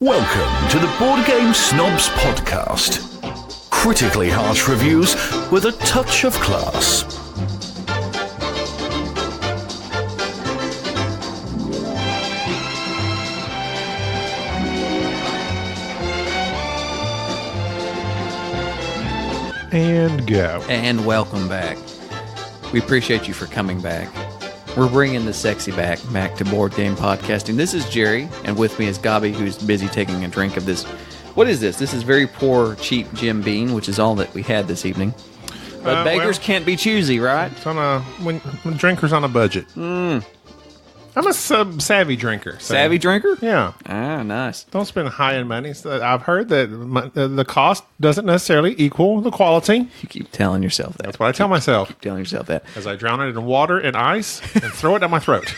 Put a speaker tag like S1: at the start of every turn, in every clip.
S1: Welcome to the Board Game Snobs podcast. Critically harsh reviews with a touch of class.
S2: And go.
S3: And welcome back. We appreciate you for coming back. We're bringing the sexy back to board game podcasting. This is Jerry, and with me is Gabi, who's busy taking a drink of this. What is this? This is very poor, cheap Jim Beam, which is all that we had this evening. But beggars can't be choosy, right?
S2: It's on when drinker's on a budget. I'm a savvy drinker. So.
S3: Savvy drinker?
S2: Yeah.
S3: Ah, nice.
S2: Don't spend high-end money. So I've heard that the cost doesn't necessarily equal the quality.
S3: You keep telling yourself that.
S2: That's what I tell myself.
S3: Keep telling yourself that.
S2: As I drown it in water and ice and throw it down my throat.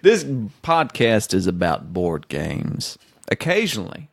S3: This podcast is about board games. Occasionally,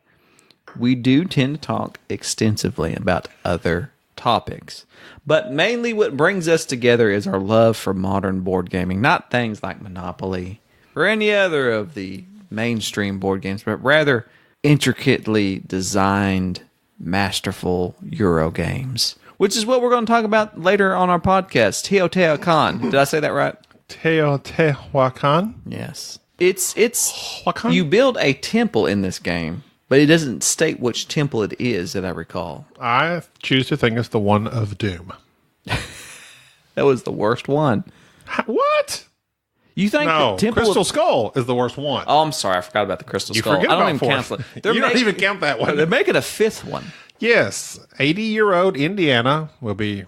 S3: we do tend to talk extensively about other topics. But mainly what brings us together is our love for modern board gaming. Not things like Monopoly or any other of the mainstream board games, but rather intricately designed, masterful Euro games. Which is what we're going to talk about later on our podcast. Teotihuacan. Did I say that right?
S2: Teotihuacan?
S3: Yes. It's
S2: Huacan?
S3: You build a temple in this game, but it doesn't state which temple it is, that I recall.
S2: I choose to think it's the one of doom.
S3: That was the worst one.
S2: What?
S3: You think
S2: No,
S3: the temple
S2: Crystal Skull is the worst one.
S3: Oh, I'm sorry. I forgot about the Crystal Skull.
S2: forget
S3: I don't
S2: about
S3: even
S2: fourth.
S3: count it.
S2: You don't even count that one.
S3: They're making a fifth one.
S2: Yes, 80-year-old Indiana will be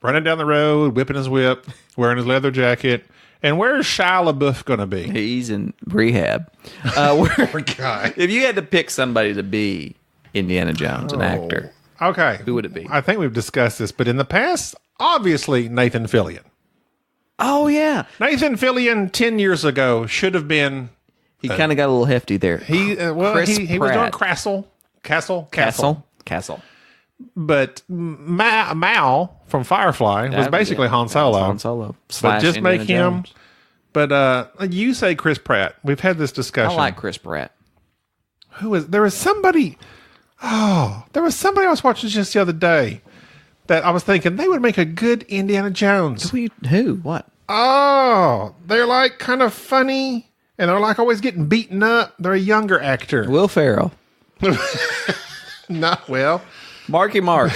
S2: running down the road, whipping his whip, wearing his leather jacket. And where's Shia LaBeouf going to be?
S3: He's in rehab.
S2: Poor guy.
S3: If you had to pick somebody to be Indiana Jones, an actor,
S2: Okay.
S3: who would it be?
S2: I think we've discussed this, but in the past, obviously Nathan Fillion.
S3: Oh, yeah.
S2: Nathan Fillion 10 years ago should have been...
S3: He kind of got a little hefty there.
S2: He
S3: Chris
S2: he was doing
S3: Pratt.
S2: Castle. But Mal from Firefly was basically Han Solo.
S3: Han Solo.
S2: But just
S3: Indiana
S2: make him...
S3: Jones.
S2: But you say Chris Pratt. We've had this discussion.
S3: I like Chris Pratt.
S2: There was somebody I was watching just the other day that I was thinking they would make a good Indiana Jones.
S3: Who? What?
S2: Oh, they're like kind of funny and they're like always getting beaten up. They're a younger actor.
S3: Will Ferrell.
S2: Not well.
S3: Marky Mark.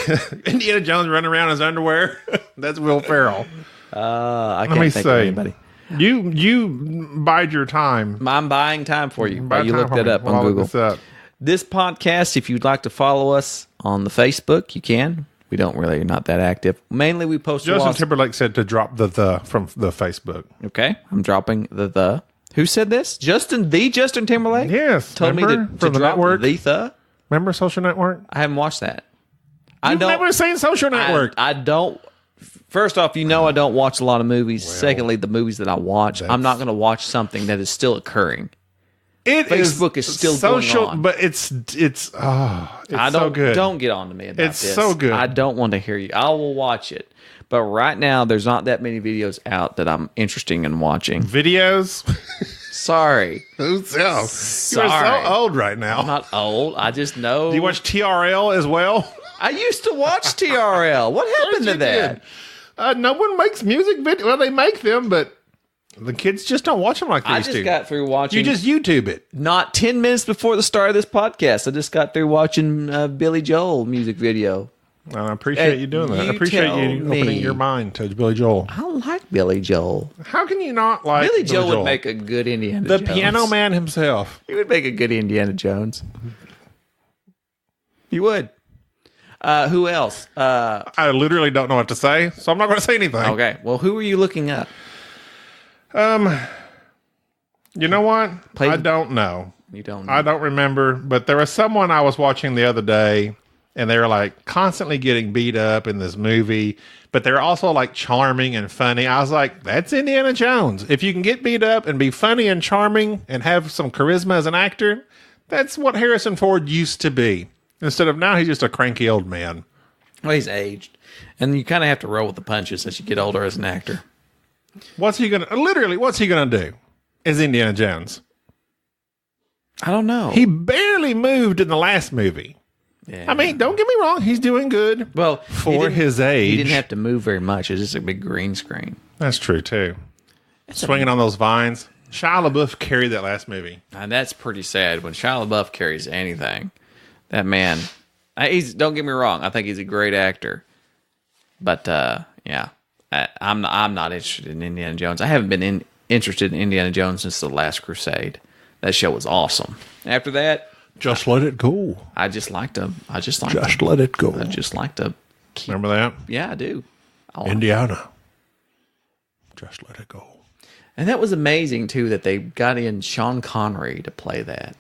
S2: Indiana Jones running around in his underwear. That's Will Ferrell.
S3: I can't think of anybody.
S2: You bide your time.
S3: I'm buying time for you.
S2: Buy
S3: You
S2: time
S3: look
S2: for
S3: that
S2: me
S3: up
S2: while I
S3: on
S2: look
S3: Google.
S2: this up.
S3: This podcast, if you'd like to follow us on the Facebook, you can. We don't really, not that active. Mainly we post
S2: Justin Timberlake said to drop the from the Facebook.
S3: Okay, I'm dropping the. Who said this? Justin Timberlake?
S2: Yes.
S3: Told me
S2: remember?
S3: to
S2: From the
S3: drop
S2: network.
S3: the.
S2: Remember Social Network?
S3: I haven't watched that.
S2: You've never seen Social Network.
S3: I don't. First off, I don't watch a lot of movies. Secondly, the movies that I watch, I'm not going to watch something that is still occurring. Facebook is still
S2: social,
S3: going on.
S2: but it's so good.
S3: Don't get on to me about
S2: It's
S3: this.
S2: so good.
S3: I don't want to hear you. I will watch it. But right now, there's not that many videos out that I'm interested in watching.
S2: Videos.
S3: Sorry.
S2: Who's else? You're
S3: Sorry.
S2: so old right now.
S3: I'm not old. I just know.
S2: Do you watch TRL as well?
S3: I used to watch TRL. What happened to that?
S2: No one makes music videos. Well, they make them, but the kids just don't watch them like they
S3: I
S2: used
S3: just
S2: to.
S3: got through watching.
S2: You just YouTube it.
S3: Not 10 minutes before the start of this podcast, I just got through watching Billy Joel music video.
S2: And I appreciate you doing that.
S3: You
S2: I appreciate
S3: tell
S2: you opening
S3: me.
S2: your mind to Billy Joel.
S3: I don't like Billy Joel.
S2: How can you not like
S3: Billy
S2: Joel
S3: Joel would make a good Indiana
S2: the
S3: Jones.
S2: piano man himself?
S3: He would make a good Indiana Jones. He would. Who else?
S2: I literally don't know what to say, so I'm not going to say anything.
S3: Okay. Well, who are you looking up?
S2: You know what? I don't know.
S3: You don't know.
S2: I don't remember, but there was someone I was watching the other day, and they were like constantly getting beat up in this movie, but they're also like charming and funny. I was like, that's Indiana Jones. If you can get beat up and be funny and charming and have some charisma as an actor, that's what Harrison Ford used to be. Instead of now, he's just a cranky old man.
S3: Well, he's aged. And you kind of have to roll with the punches as you get older as an actor.
S2: What's he going to do as Indiana Jones?
S3: I don't know.
S2: He barely barely moved in the last movie.
S3: Yeah.
S2: I mean, don't get me wrong. He's doing good.
S3: Well,
S2: for his age.
S3: He didn't have to move very much. It was just a big green screen.
S2: That's true, too. Swinging on those vines. Shia LaBeouf carried that last movie.
S3: And that's pretty sad when Shia LaBeouf carries anything. That man, don't get me wrong. I think he's a great actor. But, yeah, I'm not interested in Indiana Jones. I haven't been interested in Indiana Jones since The Last Crusade. That show was awesome. After that,
S2: just let it go.
S3: I just like to.
S2: Let it go.
S3: I just like to.
S2: Remember that?
S3: Yeah, I do.
S2: Indiana. Just let it go.
S3: And that was amazing too that they got in Sean Connery to play that.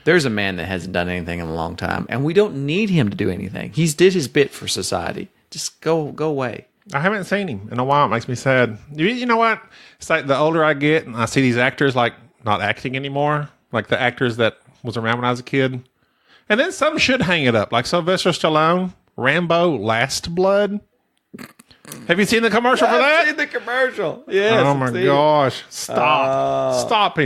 S3: There's a man that hasn't done anything in a long time, and we don't need him to do anything. He's did his bit for society. Just go away.
S2: I haven't seen him in a while. It makes me sad. You know what? It's like the older I get, and I see these actors like not acting anymore, like the actors that was around when I was a kid. And then some should hang it up, like Sylvester Stallone, Rambo, Last Blood. Have you seen the commercial for that?
S3: I've seen the commercial. Yes.
S2: Oh my gosh! Stop! Stop,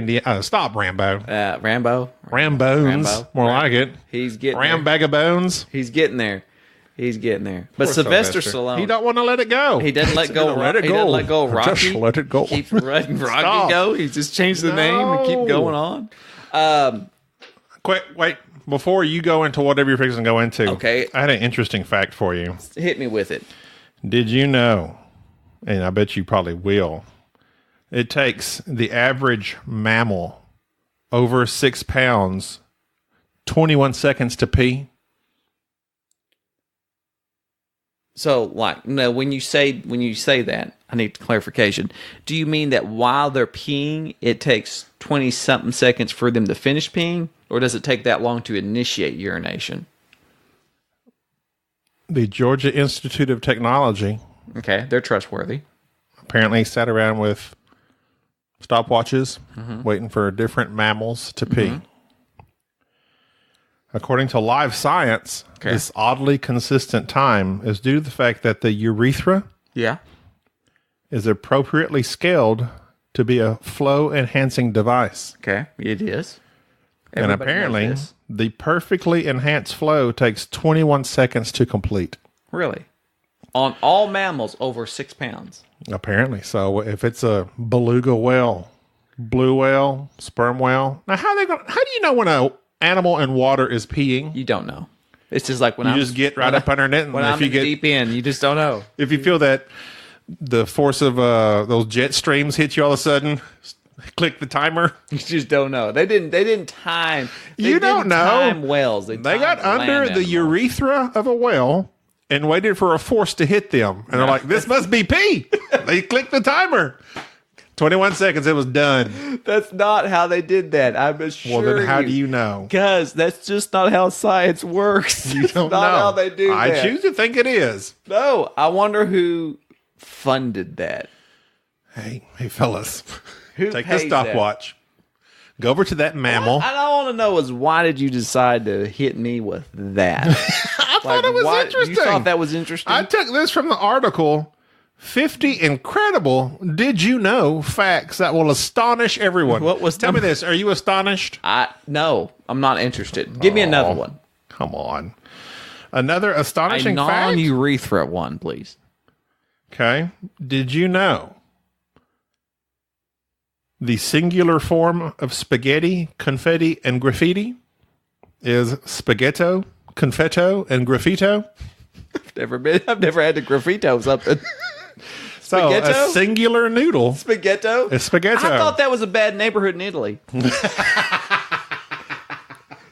S2: Rambo.
S3: Rambo.
S2: Rambones. More like it.
S3: He's getting
S2: Bag of bones.
S3: He's getting there. But
S2: Poor
S3: Sylvester Stallone,
S2: he don't want to let it go.
S3: He doesn't let go.
S2: Let it
S3: He
S2: go.
S3: doesn't let go of Rocky.
S2: Just let it go.
S3: Keep letting Rocky go. He just changed the name and keep going on.
S2: Quick, wait. Before you go into whatever you're fixing to go into,
S3: Okay.
S2: I had an interesting fact for you.
S3: Hit me with it.
S2: Did you know, and I bet you probably will, it takes the average mammal over 6 pounds 21 seconds to pee?
S3: So, like, no, when you say that, I need clarification. Do you mean that while they're peeing, it takes 20-something seconds for them to finish peeing? Or does it take that long to initiate urination?
S2: The Georgia Institute of Technology
S3: Okay, they're trustworthy.
S2: apparently sat around with stopwatches waiting for different mammals to pee. According to Live Science, this oddly consistent time is due to the fact that the urethra is appropriately scaled to be a flow-enhancing device.
S3: Okay, it is.
S2: And apparently, the perfectly enhanced flow takes 21 seconds to complete.
S3: Really? On all mammals over 6 pounds.
S2: Apparently. So if it's a beluga whale, blue whale, sperm whale, now how do you know when an animal in water is peeing?
S3: You don't know. It's just like when
S2: You just get right up underneath. And
S3: when I'm in the deep end, you just don't know.
S2: If you feel that the force of those jet streams hit you all of a sudden, click the timer.
S3: You just don't know. They didn't time.
S2: You don't know.
S3: Time wells. They
S2: got under the urethra of a whale and waited for a force to hit them. And they're like, this must be pee. They clicked the timer. 21 seconds, it was done.
S3: That's not how they did that. I'm sure.
S2: Well, then how do you know?
S3: Because that's just not how science works.
S2: You don't know.
S3: Not how they do that.
S2: I choose to think it is.
S3: No, I wonder who funded that.
S2: Hey, fellas.
S3: Who
S2: Take the
S3: pays that?
S2: stopwatch. Go over to that mammal.
S3: What I want to know is why did you decide to hit me with that?
S2: I thought it was interesting.
S3: You thought that was interesting?
S2: I took this from the article, 50 incredible did you know facts that will astonish everyone.
S3: What was
S2: Tell me this. Are you astonished?
S3: No, I'm not interested. Give me another one.
S2: Come on. Another
S3: A
S2: astonishing fact?
S3: non-urethra one, please.
S2: Okay. Did you know the singular form of spaghetti, confetti, and graffiti is spaghetto, confetto, and graffito?
S3: I've never had to graffito something.
S2: So
S3: Spaghetto?
S2: a singular noodle
S3: Spaghetto?
S2: is spaghetto.
S3: I thought that was a bad neighborhood in Italy.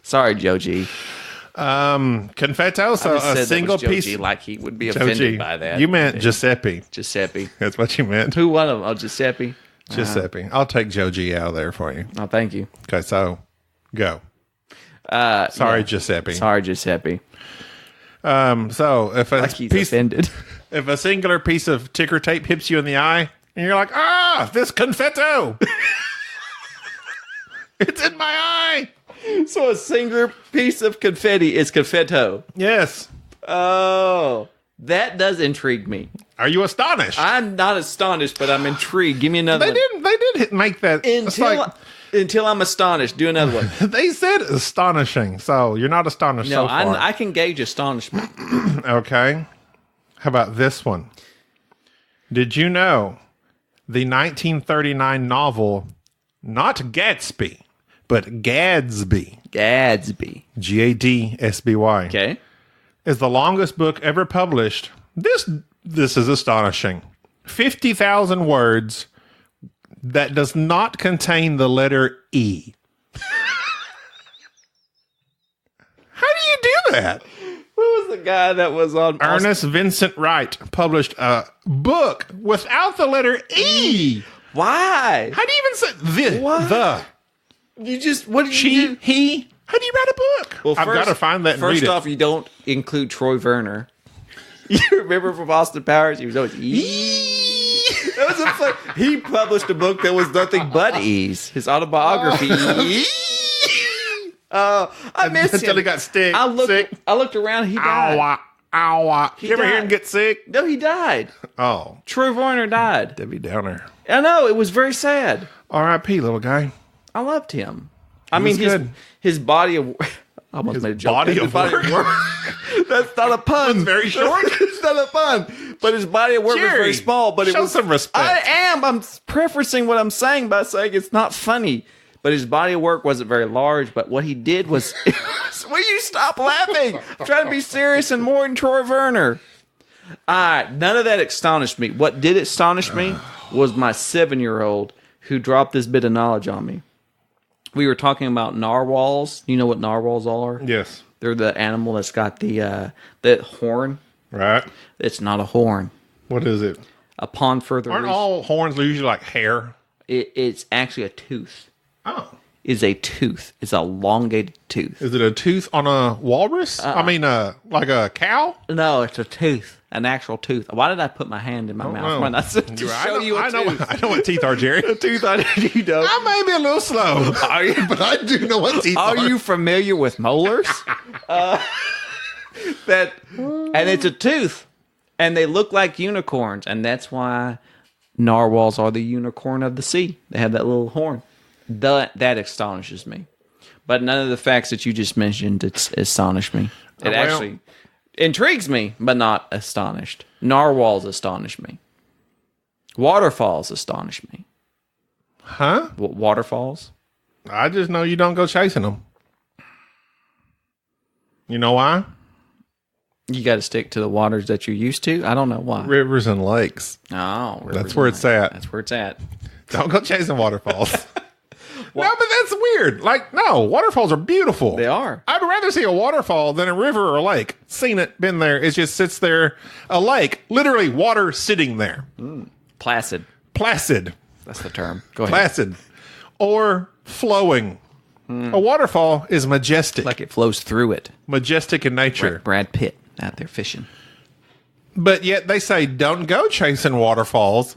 S3: Sorry, Joe G.
S2: Confetto, so
S3: I
S2: a
S3: said
S2: single
S3: that was Joe
S2: piece.
S3: G, like he would be
S2: Joe
S3: offended
S2: G.
S3: by that.
S2: You meant Giuseppe.
S3: Giuseppe.
S2: That's what you meant.
S3: Who one of them? Oh, Giuseppe.
S2: Giuseppe. I'll take Joe G out of there for you.
S3: Oh, thank you.
S2: Okay, so go. Sorry, Giuseppe.
S3: Sorry, Giuseppe.
S2: So if a
S3: Like he's
S2: piece,
S3: offended.
S2: if a singular piece of ticker tape hits you in the eye, and you're like, this confetto. It's in my eye.
S3: So a singular piece of confetti is confetto.
S2: Yes.
S3: Oh, that does intrigue me.
S2: Are you astonished?
S3: I'm not astonished, but I'm intrigued. Give me another
S2: They
S3: one.
S2: did make that. It's like
S3: Until I'm astonished. Do another one.
S2: They said astonishing, so you're not astonished
S3: No,
S2: so far.
S3: I can gauge astonishment.
S2: Okay. How about this one? Did you know the 1939 novel, not Gatsby, but Gadsby,
S3: Gadsby.
S2: Gadsby,
S3: Okay.
S2: is the longest book ever published? This is astonishing. 50,000 words that does not contain the letter E. How do you do that?
S3: Who was the guy that was on
S2: Ernest Vincent Wright published a book without the letter E.
S3: Why?
S2: How do you even say the?
S3: You just what did
S2: She,
S3: you do?
S2: he. How do you write a book?
S3: Well,
S2: I've got to find that and read
S3: First
S2: it.
S3: off, you don't include Troy Werner. You remember from Austin Powers? He was always E. That was a fun. He published a book that was nothing but E's. His autobiography. I miss him.
S2: Until he got sick.
S3: I looked around. He died.
S2: Ow, ow. You ever hear him
S3: died.
S2: get sick?
S3: No, he died.
S2: Oh,
S3: Troy Werner died.
S2: Debbie Downer.
S3: I know. It was very sad.
S2: R.I.P. little guy.
S3: I loved him.
S2: was good.
S3: His body of I almost made a joke.
S2: body
S3: His
S2: of work.
S3: That's not a pun.
S2: It's very short.
S3: It's not a pun. But his body of work was
S2: Jerry,
S3: very small. But it
S2: show
S3: was
S2: some respect.
S3: I am. I'm prefacing what I'm saying by saying it's not funny. But his body of work wasn't very large. But what he did was, will you stop laughing? I'm trying to be serious and more than Troy Werner. All right, none of that astonished me. What did astonish me was my 7-year-old who dropped this bit of knowledge on me. We were talking about narwhals. You know what narwhals are?
S2: Yes.
S3: They're the animal that's got the that horn.
S2: Right.
S3: It's not a horn.
S2: What is it?
S3: Upon further
S2: Aren't
S3: research,
S2: all horns usually like hair?
S3: it's actually a tooth.
S2: Oh.
S3: Is a tooth. It's a elongated tooth.
S2: Is it a tooth on a walrus? I mean, like a cow?
S3: No, it's a tooth. An actual tooth. Why did I put my hand in my mouth?
S2: know.
S3: When I said to show you a tooth.
S2: I know what teeth are, Jerry.
S3: A tooth on you know.
S2: I may be a little slow, but I do know what teeth are.
S3: Are you familiar with molars? And it's a tooth, and they look like unicorns, and that's why narwhals are the unicorn of the sea. They have that little horn. That astonishes me, but none of the facts that you just mentioned astonish me. It actually intrigues me, but not astonished. Narwhals astonish me. Waterfalls astonish me.
S2: Huh?
S3: Waterfalls?
S2: I just know you don't go chasing them. You know why?
S3: You got to stick to the waters that you're used to. I don't know why.
S2: Rivers and lakes.
S3: Oh,
S2: That's where it's at.
S3: That's where it's at.
S2: Don't go chasing waterfalls. No, but that's weird. Like, no, waterfalls are beautiful.
S3: They are.
S2: I'd rather see a waterfall than a river or a lake. Seen it, been there. It just sits there. A lake, literally water sitting there.
S3: Placid.
S2: Placid.
S3: That's the term. Go ahead.
S2: Placid. Or flowing. A waterfall is majestic.
S3: Like it flows through it.
S2: Majestic in nature.
S3: Like Brad Pitt out there fishing.
S2: But yet they say don't go chasing waterfalls.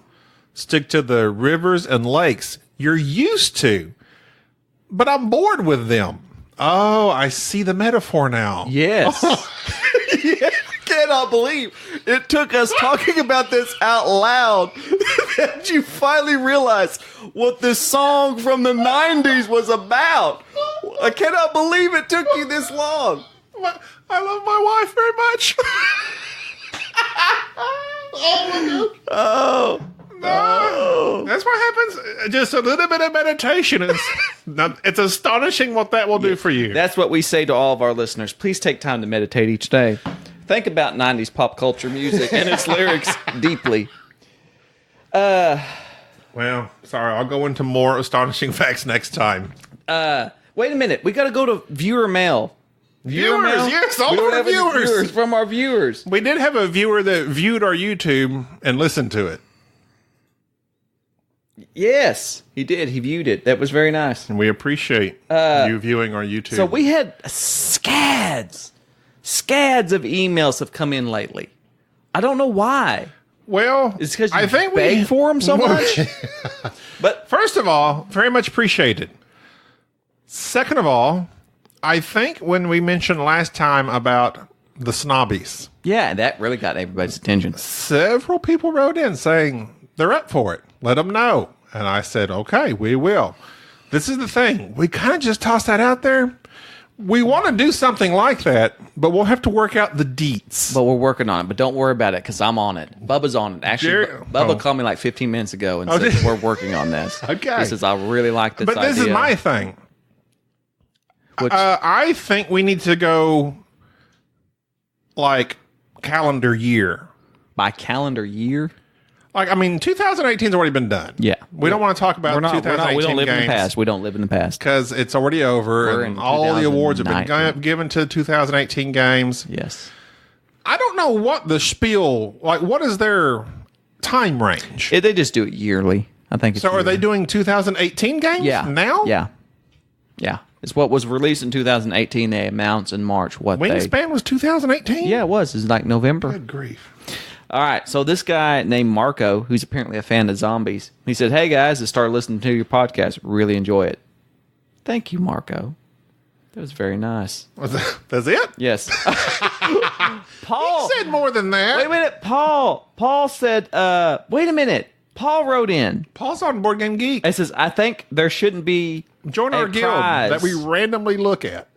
S2: Stick to the rivers and lakes you're used to. But I'm bored with them. Oh, I see the metaphor now.
S3: Yes. I cannot believe it took us talking about this out loud that you finally realized what this song from the 90s was about. I cannot believe it took you this long.
S2: I love my wife very much. Oh, my God. No. That's what happens. Just a little bit of meditation. It's astonishing what that will do for you.
S3: That's what we say to all of our listeners. Please take time to meditate each day. Think about 90s pop culture music and its lyrics deeply.
S2: Well, sorry. I'll go into more astonishing facts next time.
S3: Wait a minute. We got to go to viewer mail.
S2: Viewers, yes, all of our viewers.
S3: From our viewers.
S2: We did have a viewer that viewed our YouTube and listened to it.
S3: Yes, he did. He viewed it. That was very nice.
S2: And we appreciate you viewing our YouTube.
S3: So we had scads of emails have come in lately. I don't know why.
S2: Well,
S3: It's because
S2: I think we
S3: beg for them so much. But
S2: First of all, very much appreciated. Second of all, I think when we mentioned last time about the Snobbies,
S3: yeah, that really got everybody's attention.
S2: several people wrote in saying they're up for it. Let them know. And I said, okay, we will. This is the thing. We kind of just toss that out there. We want to do something like that, but we'll have to work out the deets.
S3: But we're working on it. But don't worry about it because I'm on it. Bubba's on it. Actually, Bubba called me like 15 minutes ago and said, we're working on this.
S2: Okay.
S3: He says, I really like this idea.
S2: But this is my thing. I think we need to go like calendar year.
S3: By calendar year?
S2: Like, I mean, 2018's already been done.
S3: Yeah.
S2: We don't want to talk about 2018
S3: we don't live
S2: games.
S3: in the past. We don't live in the past.
S2: Because it's already over.
S3: We're
S2: And
S3: in
S2: all the awards have
S3: 2019.
S2: been given to 2018 games.
S3: Yes.
S2: I don't know what the spiel, like, what is their time range?
S3: They just do it yearly. I think it's
S2: So are
S3: yearly.
S2: they doing 2018 games now?
S3: Yeah. Yeah. It's what was released in 2018. They announced in March what
S2: Wingspan was 2018?
S3: Yeah, it was. It's like November.
S2: Good grief.
S3: All right, so this guy named Marco, who's apparently a fan of zombies, he said, "Hey guys, I started listening to your podcast. Really enjoy it." Thank you, Marco. That was very nice.
S2: That's it?
S3: Yes. Paul
S2: He said more than that.
S3: Wait a minute, Paul. Paul said, "Wait a minute." Paul wrote in.
S2: Paul's on Board Game Geek.
S3: It says, "I think there shouldn't be
S2: Join our guild
S3: prize.
S2: that we randomly look at.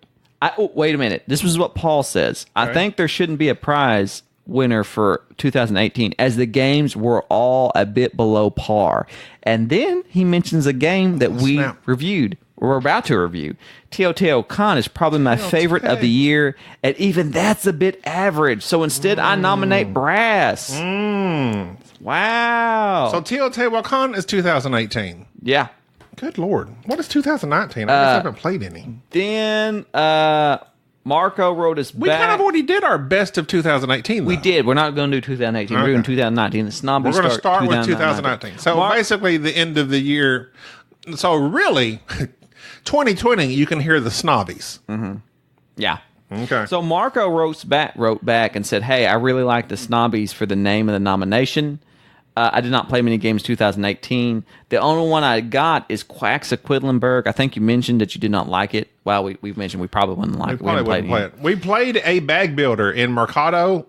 S3: Wait a minute. This was what Paul says. I think there shouldn't be a prize winner for 2018 as the games were all a bit below par." And then he mentions a game that we reviewed. We're about to review. Teotihuacan is probably my favorite of the year, and even that's a bit average. So instead, I nominate Brass. Wow.
S2: So Teotihuacan is 2018.
S3: Yeah.
S2: Good Lord. What is 2019? I guess I haven't played any.
S3: Then Marco wrote us
S2: We
S3: back.
S2: kind of already did our best of 2018, though.
S3: We did. We're not going to do 2018. We're doing 2019. The Snobs
S2: We're going to start with 2019. So basically the end of the year. So really, 2020, you can hear the Snobbies.
S3: Yeah.
S2: Okay.
S3: So Marco wrote back and said, "Hey, I really like the Snobbies for the name of the nomination. I did not play many games 2018. The only one I got is Quacks of Quedlinburg. I think you mentioned that you did not like it. Well, we mentioned we probably wouldn't like it.
S2: We probably wouldn't play it. We played a bag builder in Mercado.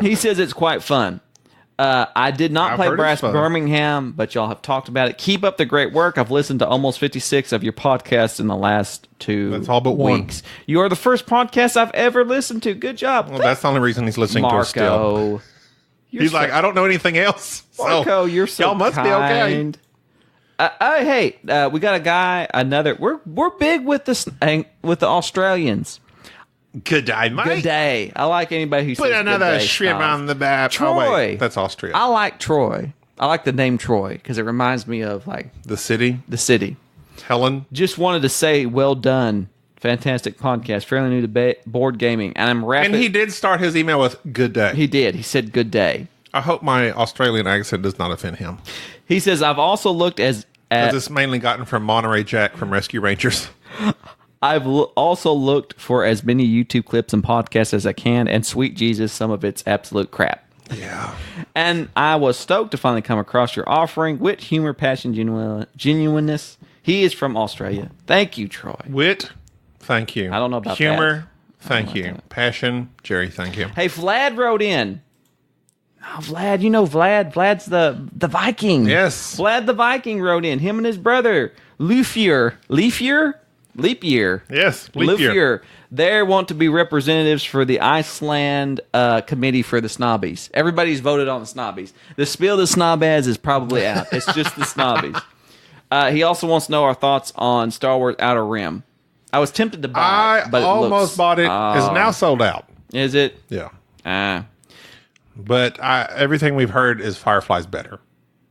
S3: He says it's quite fun. I did not play
S2: heard it's
S3: Brass
S2: fun.
S3: Birmingham, but y'all have talked about it. Keep up the great work. I've listened to almost 56 of your podcasts in the last 2
S2: That's all but one.
S3: weeks. You are the first podcast I've ever listened to. Good job.
S2: Well, that's the only reason he's listening to us still.
S3: Marco.
S2: He's like, I don't know anything else.
S3: Marco,
S2: So
S3: you're so
S2: y'all must be okay.
S3: kind. Hey, we got a guy. We're big with the Australians.
S2: Good day, mate.
S3: Good day. I like anybody who
S2: Put
S3: says
S2: another
S3: good day,
S2: shrimp
S3: Snobs.
S2: on the back.
S3: Troy.
S2: Oh, wait, that's Austria.
S3: I like Troy. I like the name Troy because it reminds me of like
S2: The city.
S3: the city.
S2: Helen.
S3: Just wanted to say, well done. Fantastic podcast. Fairly new to board gaming. And I'm wrapping.
S2: And he did start his email with good day.
S3: He did. He said good day.
S2: I hope my Australian accent does not offend him.
S3: He says, I've also looked
S2: Because it's mainly gotten from Monterey Jack from Rescue Rangers.
S3: I've also looked for as many YouTube clips and podcasts as I can, and sweet Jesus, some of it's absolute crap.
S2: Yeah.
S3: And I was stoked to finally come across your offering. Wit, humor, passion, genuineness. He is from Australia. Thank you, Troy.
S2: Wit, thank you.
S3: I don't know about
S2: Humor,
S3: that.
S2: thank you. Passion, Jerry, thank you.
S3: Hey, Vlad wrote in. Oh, Vlad, you know Vlad. Vlad's the Viking.
S2: Yes.
S3: Vlad the Viking wrote in. Him and his brother, Leap Year.
S2: Yes, leap year.
S3: They want to be representatives for the Iceland committee for the Snobbies. Everybody's voted on the Snobbies. The spiel the Snob has is probably out. It's just the Snobbies. He also wants to know our thoughts on Star Wars Outer Rim. I was tempted to buy it,
S2: I
S3: but
S2: almost bought it. It's now sold out.
S3: Is it?
S2: Yeah. But everything we've heard is Firefly's better.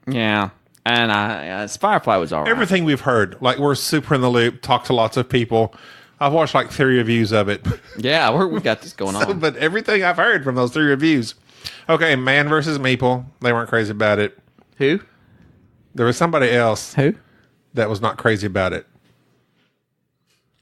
S3: Yeah. And Firefly was all right.
S2: Everything we've heard, like we're super in the loop, talk to lots of people. I've watched like 3 reviews of it.
S3: Yeah, we got this going on.
S2: But everything I've heard from those 3 reviews. Okay, Man versus Meeple. They weren't crazy about it.
S3: Who?
S2: There was somebody else
S3: Who?
S2: that was not crazy about it.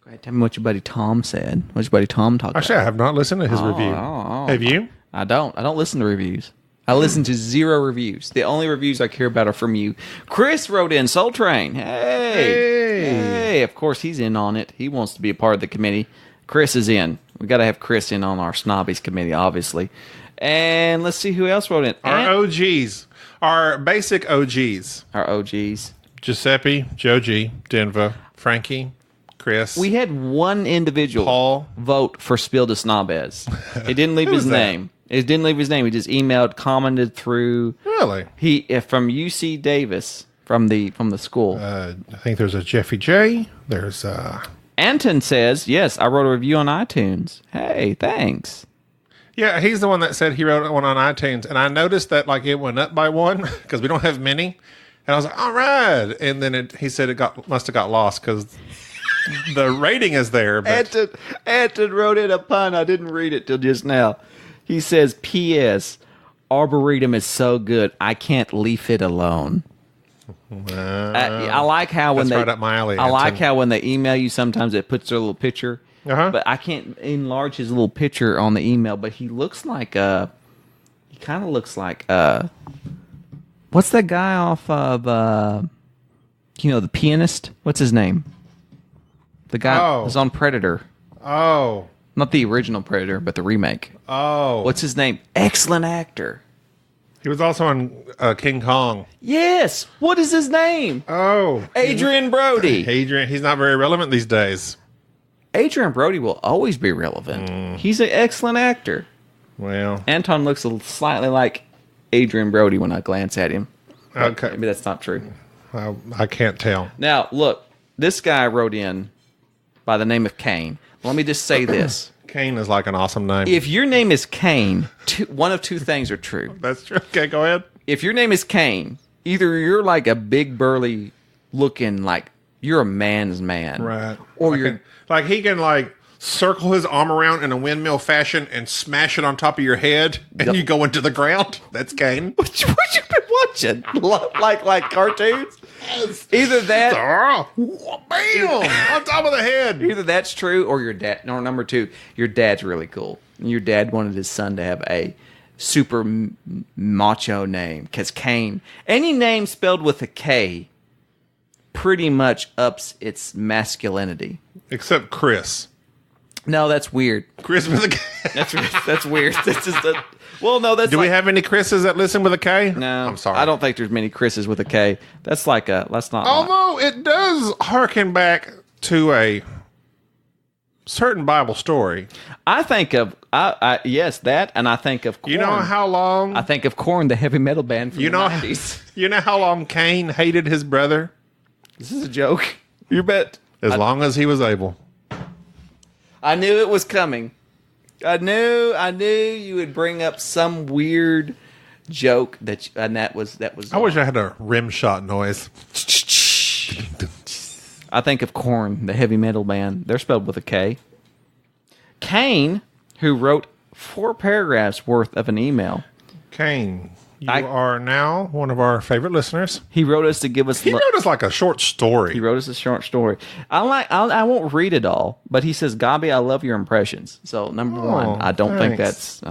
S3: Go ahead, tell me what your buddy Tom said. What your buddy Tom talked
S2: Actually, I have not listened to his review. Have you?
S3: I don't listen to reviews. I listen to 0 reviews. The only reviews I care about are from you. Chris wrote in, Soul Train. Hey. Of course, he's in on it. He wants to be a part of the committee. Chris is in. We got to have Chris in on our Snobbies committee, obviously. And let's see who else wrote in.
S2: Our OGs. Our basic OGs.
S3: Our OGs.
S2: Giuseppe, Joe G, Denver, Frankie, Chris.
S3: We had one individual
S2: Paul.
S3: vote for Spiel des Snobs. He didn't leave his
S2: Who's that?
S3: name. He didn't leave his name. He just emailed, commented through.
S2: Really?
S3: He from UC Davis from the school.
S2: I think there's a Jeffy J. There's
S3: Anton says, "Yes, I wrote a review on iTunes. Hey, thanks."
S2: yeah, he's the one that said he wrote one on iTunes, and I noticed that like it went up by one because we don't have many, and I was like, all right, and then he said must have got lost because the rating is there. But
S3: Anton wrote in a pun. I didn't read it till just now. He says, "P.S. Arboretum is so good, I can't leave it alone." I like how when
S2: that's
S3: they
S2: right up my alley,
S3: I like
S2: Anton.
S3: how when they email you, sometimes it puts their little picture. But I can't enlarge his little picture on the email. But he looks like he kind of looks like what's that guy off of the pianist? What's his name? The guy who's on Predator.
S2: Oh.
S3: Not the original Predator, but the remake.
S2: Oh.
S3: What's his name? Excellent actor.
S2: He was also on King Kong.
S3: Yes. What is his name?
S2: Oh.
S3: Adrian Brody.
S2: Adrian, he's not very relevant these days.
S3: Adrian Brody will always be relevant. He's an excellent actor.
S2: Well.
S3: Anton looks slightly like Adrian Brody when I glance at him.
S2: Okay.
S3: Maybe that's not true.
S2: I can't tell.
S3: Now, look. This guy wrote in by the name of Kane. Let me just say this.
S2: Kane is like an awesome name.
S3: If your name is Kane, one of two things are true.
S2: That's true. Okay, go ahead.
S3: If your name is Kane, either you're like a big burly looking like you're a man's man.
S2: Right.
S3: Or
S2: like
S3: you're
S2: like he can like circle his arm around in a windmill fashion and smash it on top of your head and you go into the ground. That's Kane.
S3: what you been watching? like cartoons? Either that
S2: Bam! On top of the head.
S3: Either that's true or your dad. No, number two, your dad's really cool. Your dad wanted his son to have a super macho name because Kane, any name spelled with a K, pretty much ups its masculinity.
S2: Except Chris.
S3: No, that's weird.
S2: Chris with a K.
S3: That's weird. That's just a, well, no, that's.
S2: Do we have any Chris's that listen with a K?
S3: No,
S2: I'm sorry.
S3: I don't think there's many Chris's with a K. That's like a. That's not.
S2: Although it does harken back to a certain Bible story.
S3: I think of yes, that, and I think of Korn.
S2: You know how long?
S3: I think of Korn, the heavy metal band from the 90s.
S2: You know how long Cain hated his brother?
S3: This is a joke. You bet.
S2: As long as he was able.
S3: I knew it was coming. I knew you would bring up some weird joke that was.
S2: I wish I had a rim shot noise.
S3: I think of Korn, the heavy metal band. They're spelled with a K. Kane, who wrote 4 paragraphs worth of an email.
S2: Kane, you are now one of our favorite listeners.
S3: He wrote us to give us.
S2: He wrote us like a short story.
S3: He wrote us a short story. I won't read it all, but he says, "Gabi, I love your impressions." So number one, I don't think that's.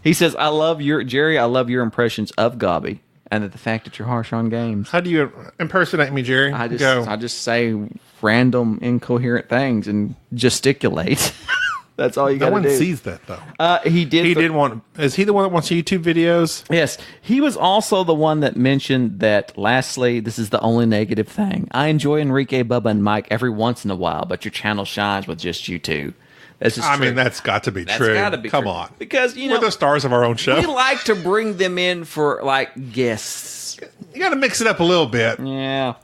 S3: He says, "I love Jerry. I love your impressions of Gabi, and the fact that you're harsh on games."
S2: How do you impersonate me, Jerry?
S3: I just say random incoherent things and gesticulate. That's all you got to do.
S2: No one sees that though.
S3: He did.
S2: He did want. Is he the one that wants YouTube videos?
S3: Yes, he was also the one that mentioned that. Lastly, this is the only negative thing. I enjoy Enrique, Bubba, and Mike every once in a while, but your channel shines with just you two. That's just.
S2: I
S3: true.
S2: mean, that's got to be
S3: That's
S2: true.
S3: gotta be
S2: Come
S3: true.
S2: on,
S3: because
S2: we're the stars of our own show.
S3: We like to bring them in for like guests.
S2: You got to mix it up a little bit.
S3: Yeah.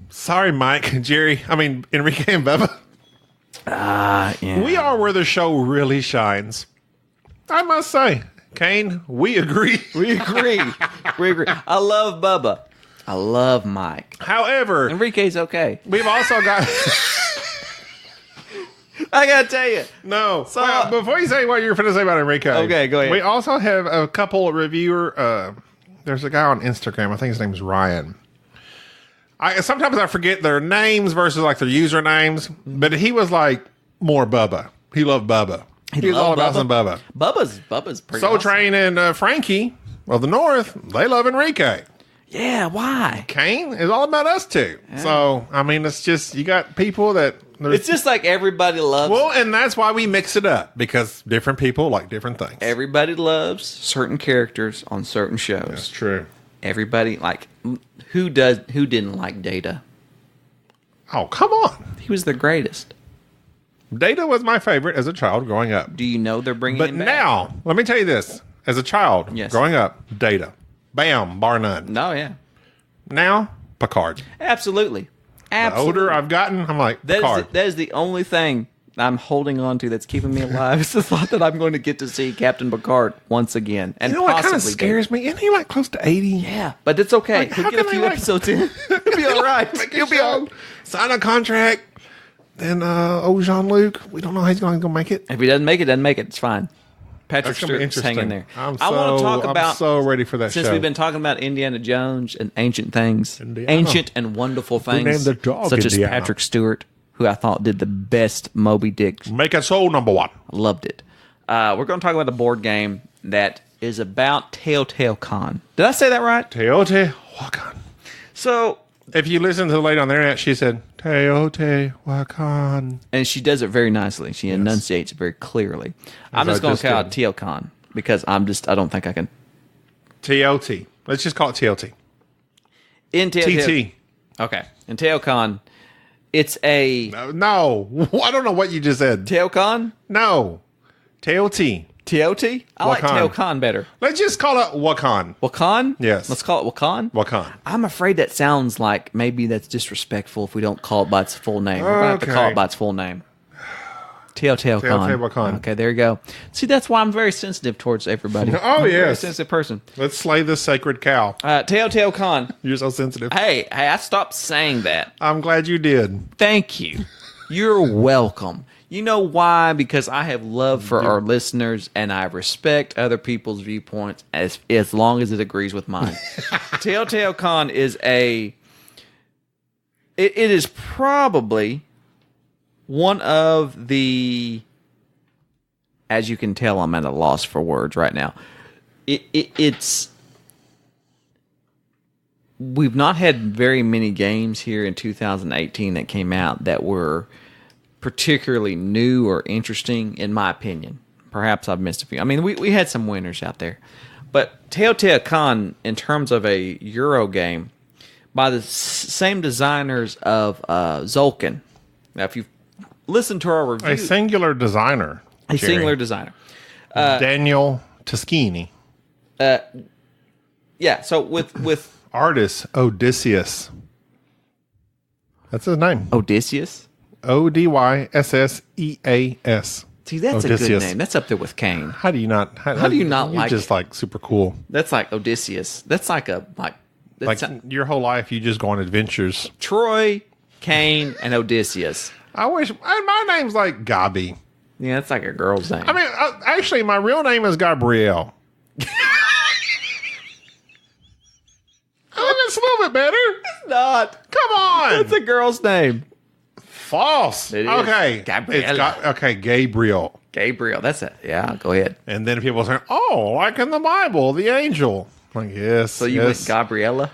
S2: Sorry, Mike, Jerry. I mean, Enrique and Bubba.
S3: Yeah.
S2: We are where the show really shines. I must say, Kane, we agree.
S3: We agree. We agree. I love Bubba. I love Mike.
S2: However,
S3: Enrique's okay.
S2: we've also got.
S3: I gotta tell you.
S2: No. So, before you say what you're going to say about Enrique.
S3: Okay, go ahead.
S2: We also have a couple of reviewer. There's a guy on Instagram. I think his name's Ryan. Sometimes I forget their names versus like their usernames, but he was like more Bubba. He loved Bubba. He was all about some Bubba.
S3: Bubba's pretty
S2: Soul
S3: awesome.
S2: Train and Frankie of the North, they love Enrique.
S3: Yeah, why?
S2: Kane is all about us too. Yeah. So, I mean, it's just, you got people that...
S3: It's just like everybody loves...
S2: Well, and that's why we mix it up, because different people like different things.
S3: Everybody loves certain characters on certain shows.
S2: That's true.
S3: Everybody, like, who didn't like Data?
S2: Oh, come on.
S3: He was the greatest.
S2: Data was my favorite as a child growing up.
S3: Do you know they're bringing
S2: But
S3: him back?
S2: now, let me tell you this. As a child,
S3: Yes.
S2: growing up, Data. Bam, bar none.
S3: No, yeah.
S2: Now, Picard.
S3: Absolutely.
S2: The
S3: Absolutely.
S2: older I've gotten, I'm like, Picard.
S3: That is the only thing I'm holding on to that's keeping me alive. It's the thought that I'm going to get to see Captain Picard once again. And
S2: You know what kind of
S3: possibly
S2: scares me? Isn't he like close to 80?
S3: Yeah, but it's okay.
S2: Like,
S3: He'll
S2: how
S3: get a
S2: can
S3: few
S2: they, like-
S3: episodes in. He'll be all right. He'll be all right.
S2: Sign a contract. Then, Jean-Luc, we don't know how he's going to make it.
S3: If he doesn't make it, doesn't make it. It's fine. Patrick
S2: That's gonna be
S3: Stewart's hanging there.
S2: I'm
S3: I want to talk
S2: I'm
S3: about,
S2: so ready for that
S3: since
S2: show.
S3: we've been talking about Indiana Jones and ancient things,
S2: Indiana.
S3: ancient and wonderful things,
S2: named the dog
S3: such as
S2: Indiana?
S3: Patrick Stewart, who I thought did the best Moby Dick.
S2: Make it so number one.
S3: Loved it. We're going to talk about a board game that is about Teotihuacan. Did I say that right?
S2: Teotihuacan.
S3: So,
S2: If you listen to the lady on the internet, she said, Teotihuacan.
S3: and she does it very nicely. She enunciates it very clearly. I'm
S2: I
S3: just going
S2: just
S3: to call it
S2: did.
S3: Teotihuacan because I don't think I can.
S2: TOT. Let's just call it TOT.
S3: In
S2: TT.
S3: Okay. In Teotihuacan, it's a
S2: No. I don't know what you just said.
S3: Teotihuacan?
S2: No. TOT.
S3: Teoti? I like
S2: Wakan.
S3: Teotihuacan better.
S2: Let's just call it Wakan.
S3: Wakan?
S2: Yes.
S3: Let's call it Wakan?
S2: Wakan.
S3: I'm afraid that sounds like maybe that's disrespectful if we don't call it by its full name. We're going to have to call
S2: Okay.
S3: it by its full name. Teotihuacan.
S2: Teotihuacan.
S3: Okay, there you go. See, that's why I'm very sensitive towards everybody.
S2: Oh,
S3: I'm a very
S2: yes.
S3: sensitive person.
S2: Let's slay this sacred cow.
S3: Teotihuacan.
S2: You're so sensitive.
S3: Hey, I stopped saying that.
S2: I'm glad you did.
S3: Thank you. You're welcome. You know why? Because I have love for our listeners and I respect other people's viewpoints as long as it agrees with mine. Teotihuacan is it is probably one of the, as you can tell, I'm at a loss for words right now. It's we've not had very many games here in 2018 that came out that were particularly new or interesting, in my opinion. Perhaps I've missed a few. I mean, we had some winners out there. But Teotihuacan, in terms of a Euro game, by the same designers of Zolkin. Now, if you've listened to our review...
S2: A singular designer.
S3: A
S2: Jerry.
S3: singular designer.
S2: Daniel Toschini.
S3: Yeah, so with
S2: Artist Odysseus. That's his name.
S3: Odysseus...
S2: Odysseas.
S3: See, that's a good name. That's up there with Kane.
S2: How do you not?
S3: How do you not
S2: you're
S3: like
S2: just
S3: it?
S2: like super cool.
S3: That's like Odysseus. That's like
S2: Like your whole life, you just go on adventures.
S3: Troy, Kane, and Odysseus.
S2: I wish my name's like Gabi.
S3: Yeah, that's like a girl's name.
S2: I mean, actually, my real name is Gabrielle. Oh, that's a little bit better.
S3: It's not.
S2: Come on.
S3: It's a girl's name.
S2: False.
S3: It is.
S2: Okay.
S3: Gabriella.
S2: Okay, Gabriel.
S3: Gabriel. That's it. Yeah, go ahead.
S2: And then people say, "Oh, like in the Bible, the angel." Like, yes.
S3: So you went Gabriella?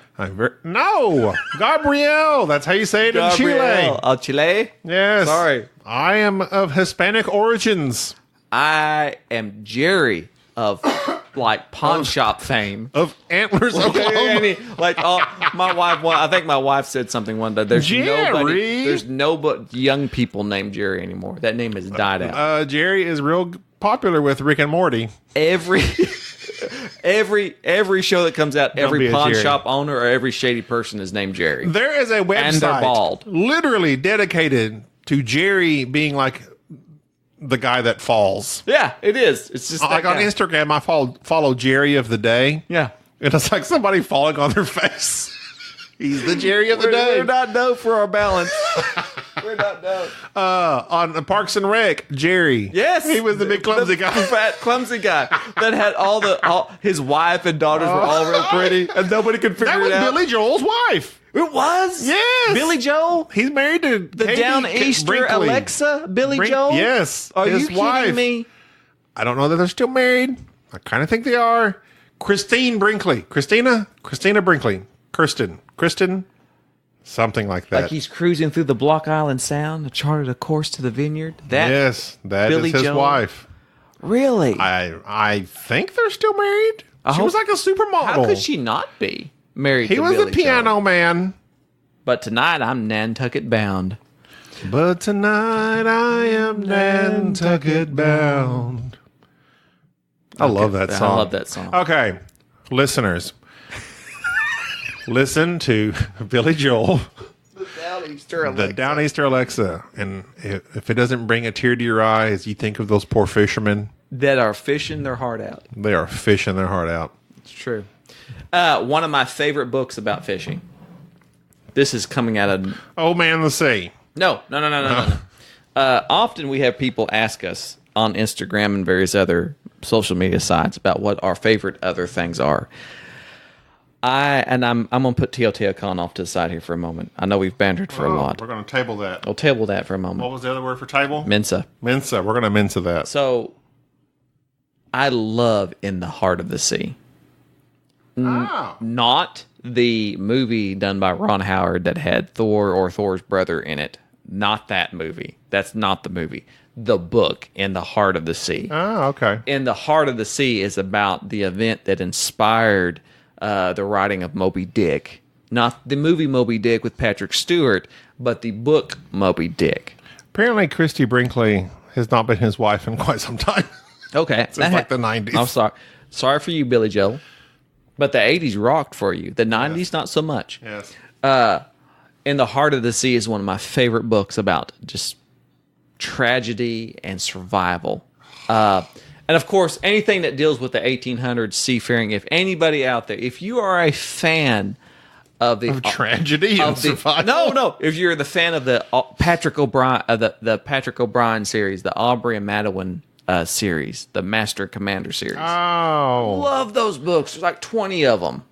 S2: No, Gabrielle. That's how you say it in Chile.
S3: Oh, Chile?
S2: Yes.
S3: Sorry.
S2: I am of Hispanic origins.
S3: I am Jerry of like pawn shop fame.
S2: Of antlers, Oklahoma.
S3: I think my wife said something one day. There's
S2: Jerry.
S3: no but young people named Jerry anymore. That name has died out.
S2: Jerry is real popular with Rick and Morty.
S3: Every show that comes out,
S2: be
S3: every
S2: a
S3: pawn
S2: Jerry.
S3: shop owner or every shady person is named Jerry.
S2: There is a website
S3: And they're bald.
S2: literally dedicated to Jerry being like the guy that falls.
S3: Yeah, it is. It's just
S2: Like on Instagram, I follow Jerry of the day.
S3: Yeah.
S2: And it's like somebody falling on their face. He's the Jerry of the day.
S3: We're not known for our balance. We're not known.
S2: On Parks and Rec, Jerry.
S3: Yes,
S2: He was the big clumsy
S3: the
S2: guy.
S3: fat clumsy guy that had all his wife and daughters were all real pretty, and nobody could figure
S2: That was
S3: it out.
S2: Billy Joel's wife.
S3: It was Billy Joel,
S2: He's married to
S3: the
S2: Katie
S3: down Easter
S2: Brinkley.
S3: Alexa. Billy Joel.
S2: Yes.
S3: Are
S2: his
S3: you kidding
S2: wife.
S3: me?
S2: I don't know that they're still married. I kind of think they are. Christine Brinkley. Christina Brinkley. Kristen. Something like that.
S3: Like he's cruising through the Block Island Sound, charted a course to the vineyard. That
S2: Yes, that
S3: Billy
S2: is his
S3: Joel?
S2: wife.
S3: really?
S2: I think they're still married. She was like a supermodel.
S3: How could she not be? married
S2: He
S3: to
S2: was
S3: Billy
S2: a piano
S3: Joel.
S2: man.
S3: But tonight I'm Nantucket bound.
S2: But tonight I am Nantucket bound. I love that song.
S3: I love that song.
S2: Okay, listeners, listen to Billy Joel, the Downeaster Alexa, and if it doesn't bring a tear to your eye as you think of those poor fishermen,
S3: That are fishing their heart out.
S2: they are fishing their heart out.
S3: It's true. One of my favorite books about fishing. This is coming out of...
S2: Old Man the Sea.
S3: No. Often we have people ask us on Instagram and various other social media sites about what our favorite other things are. I'm gonna put Teotihuacan off to the side here for a moment. I know we've bantered for a lot.
S2: We're going to table that.
S3: I'll table that for a moment.
S2: What was the other word for table?
S3: Mensa.
S2: Mensa. We're going to Mensa that.
S3: So I love In the Heart of the Sea.
S2: Oh.
S3: Not the movie done by Ron Howard that had Thor or Thor's brother in it. Not that movie. That's not the movie. The book, In the Heart of the Sea.
S2: Oh, okay.
S3: In the Heart of the Sea is about the event that inspired the writing of Moby Dick. Not the movie Moby Dick with Patrick Stewart, but the book Moby Dick.
S2: Apparently, Christy Brinkley has not been his wife in quite some time.
S3: Okay.
S2: Since like the 90s.
S3: I'm sorry. Sorry for you, Billy Joel. But the 80s rocked for you. The 90s, not so much.
S2: Yes.
S3: In the Heart of the Sea is one of my favorite books about just tragedy and survival. And of course, anything that deals with the 1800s seafaring, if anybody out there, if you are a fan of the
S2: tragedy and survival.
S3: No. If you're the fan of the Patrick O'Brien, the Patrick O'Brien series, the Aubrey and Madeline series, the Master Commander series.
S2: Oh.
S3: Love those books. There's like 20 of them.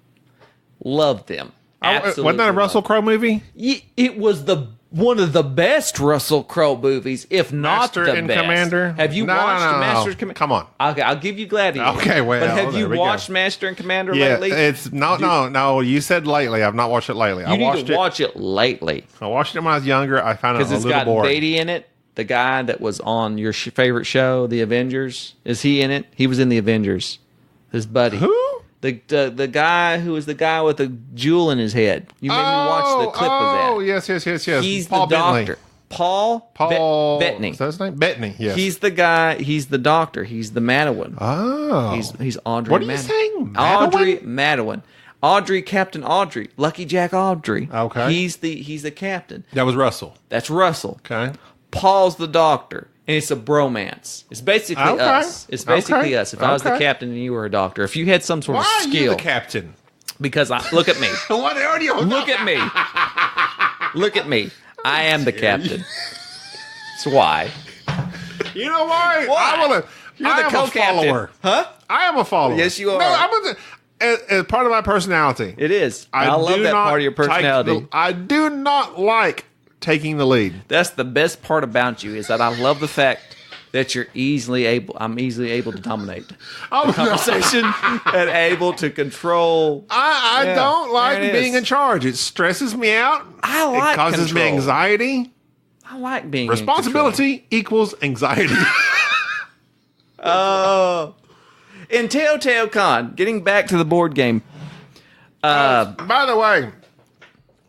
S3: Love them. Absolutely.
S2: Wasn't that a Russell Crowe movie?
S3: It was one of the best Russell Crowe movies, if not
S2: Master
S3: the
S2: and
S3: best.
S2: Commander?
S3: Have you watched Master and Commander?
S2: Come on.
S3: Okay, I'll give you Gladiator.
S2: Okay, well,
S3: but have
S2: there
S3: you
S2: we go.
S3: watched Master and Commander
S2: Yeah,
S3: lately?
S2: it's no. You said lately. I've not watched it lately.
S3: You need to watch it lately
S2: I watched it when I was younger. I found it a
S3: because it's
S2: little
S3: got
S2: boring.
S3: Beatty in it. The guy that was on your favorite show, The Avengers. Is he in it? He was in The Avengers. His buddy.
S2: Who?
S3: The guy who was the guy with the jewel in his head. You made me watch the clip of that.
S2: Oh, yes.
S3: He's
S2: Paul
S3: the
S2: Bentley.
S3: doctor. Paul Bettany.
S2: Is that his name? Bettany, yes.
S3: He's the guy. He's the doctor. He's the Madeline.
S2: Oh.
S3: He's Audrey.
S2: What are you
S3: Madeline.
S2: saying?
S3: Audrey Madeline. Audrey, Captain Audrey, Lucky Jack Audrey.
S2: Okay.
S3: He's the captain.
S2: That was Russell.
S3: That's Russell.
S2: Okay.
S3: Paul's the doctor, and it's a bromance. It's basically us. It's basically us. If I was the captain and you were a doctor, if you had some sort
S2: Why
S3: of
S2: are
S3: skill,
S2: you the captain?
S3: because look at me.
S2: What are you?
S3: Look at me. Look at me. I am the captain. That's why.
S2: You know why?
S3: Why? You're the co-captain.
S2: Follower.
S3: Huh?
S2: I am a follower.
S3: Yes, you are.
S2: No, as part of my personality.
S3: It is. I love
S2: do
S3: that
S2: not
S3: part of your personality.
S2: I do not like taking the lead.
S3: That's the best part about you is that I love the fact that I'm easily able to dominate the conversation and able to control.
S2: I don't like being in charge. It stresses me out.
S3: It
S2: causes me anxiety.
S3: I like being
S2: Responsibility equals anxiety.
S3: Oh. In Teotihuacan, getting back to the board game.
S2: By the way,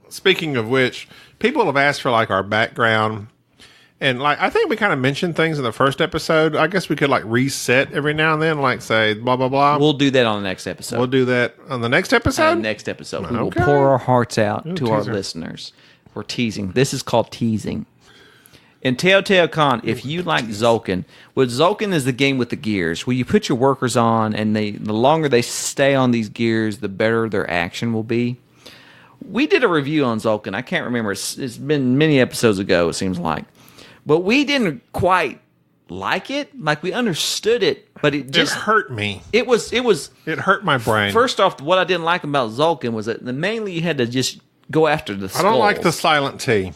S2: speaking of which, people have asked for like our background, and like I think we kind of mentioned things in the first episode. I guess we could like reset every now and then, like say blah blah blah.
S3: We'll do that on the next episode.
S2: We'll do that on the next episode. We will
S3: pour our hearts out to
S2: teaser.
S3: our listeners. We're teasing. This is called teasing. In Teotihuacan, if you like Tzolk'in, Tzolk'in is the game with the gears, where you put your workers on, and the longer they stay on these gears, the better their action will be. We did a review on Tzolk'in. I can't remember. It's been many episodes ago, it seems like. But we didn't quite like it. Like, we understood it, but it just...
S2: It hurt me.
S3: It
S2: hurt my brain.
S3: First off, what I didn't like about Tzolk'in was that mainly you had to just go after the skulls.
S2: I don't like the silent T.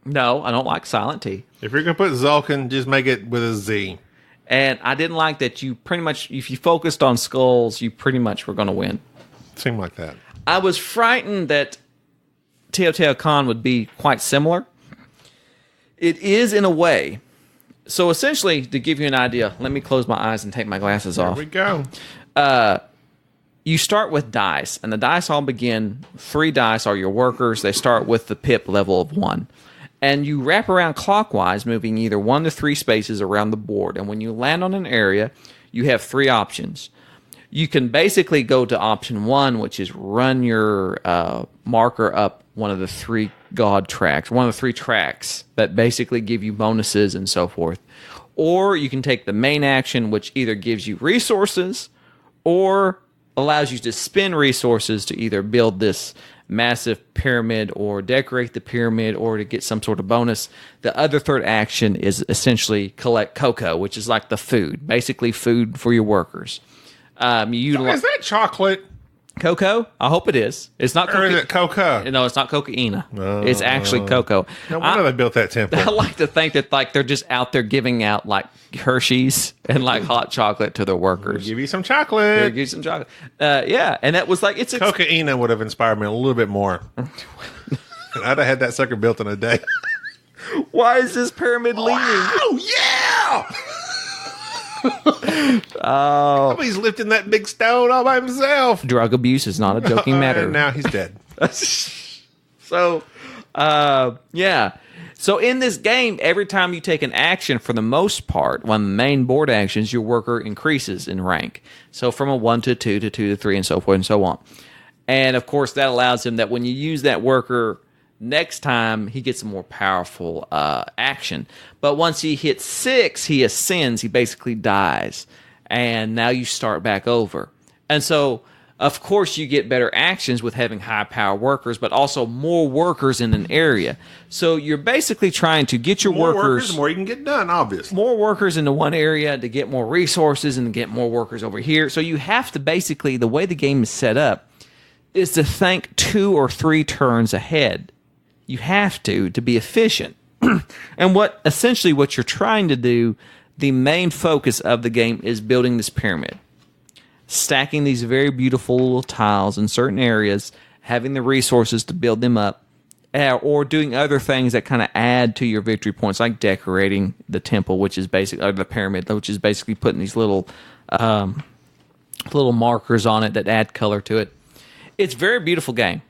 S3: No, I don't like silent T.
S2: If you're going to put Tzolk'in, just make it with a Z.
S3: And I didn't like that you pretty much, if you focused on skulls, you pretty much were going to win.
S2: Seemed like that.
S3: I was frightened that Teotihuacan would be quite similar. It is in a way. So essentially, to give you an idea, let me close my eyes and take my glasses off.
S2: There we go.
S3: you start with dice, and the dice all begin. 3 dice are your workers. They start with the pip level of 1. And you wrap around clockwise, moving either 1 to 3 spaces around the board. And when you land on an area, you have 3 options. You can basically go to option 1, which is run your marker up one of the 3 god tracks, one of the 3 tracks that basically give you bonuses and so forth. Or you can take the main action, which either gives you resources or allows you to spend resources to either build this massive pyramid or decorate the pyramid or to get some sort of bonus. The other third action is essentially collect cocoa, which is like the food, basically food for your workers.
S2: Is that chocolate?
S3: Cocoa? I hope it is. It's not
S2: Or is it cocoa?
S3: No, it's not cocaina. It's actually cocoa.
S2: No wonder they built that temple.
S3: I like to think that like they're just out there giving out like Hershey's and like hot chocolate to their workers.
S2: Give you some
S3: Here,
S2: chocolate.
S3: give you some chocolate. Yeah, and that was like it's
S2: Cocaina would have inspired me a little bit more. And I'd have had that sucker built in a day.
S3: Why is this pyramid leaning?
S2: Oh yeah!
S3: Oh,
S2: He's lifting that big stone all by himself.
S3: drug abuse is not a joking matter.
S2: And now he's dead.
S3: So, yeah. So in this game, every time you take an action, for the most part, one of the main board actions, your worker increases in rank. So from a 1 to 2 to 2 to 3 and so forth and so on. And of course, that allows him that when you use that worker next time, he gets a more powerful action. But once he hits 6, he ascends. He basically dies. And now you start back over. And so, of course, you get better actions with having high power workers, but also more workers in an area. So you're basically trying to get your
S2: More
S3: workers,
S2: the more you can get done, obviously.
S3: more workers into one area to get more resources and to get more workers over here. So you have to basically, the way the game is set up, is to think 2 or 3 turns ahead. You have to be efficient. And what you're trying to do, the main focus of the game is building this pyramid. Stacking these very beautiful little tiles in certain areas, having the resources to build them up, or doing other things that kind of add to your victory points, like decorating the temple, which is basically, or the pyramid, which is basically putting these little markers on it that add color to it. It's a very beautiful game.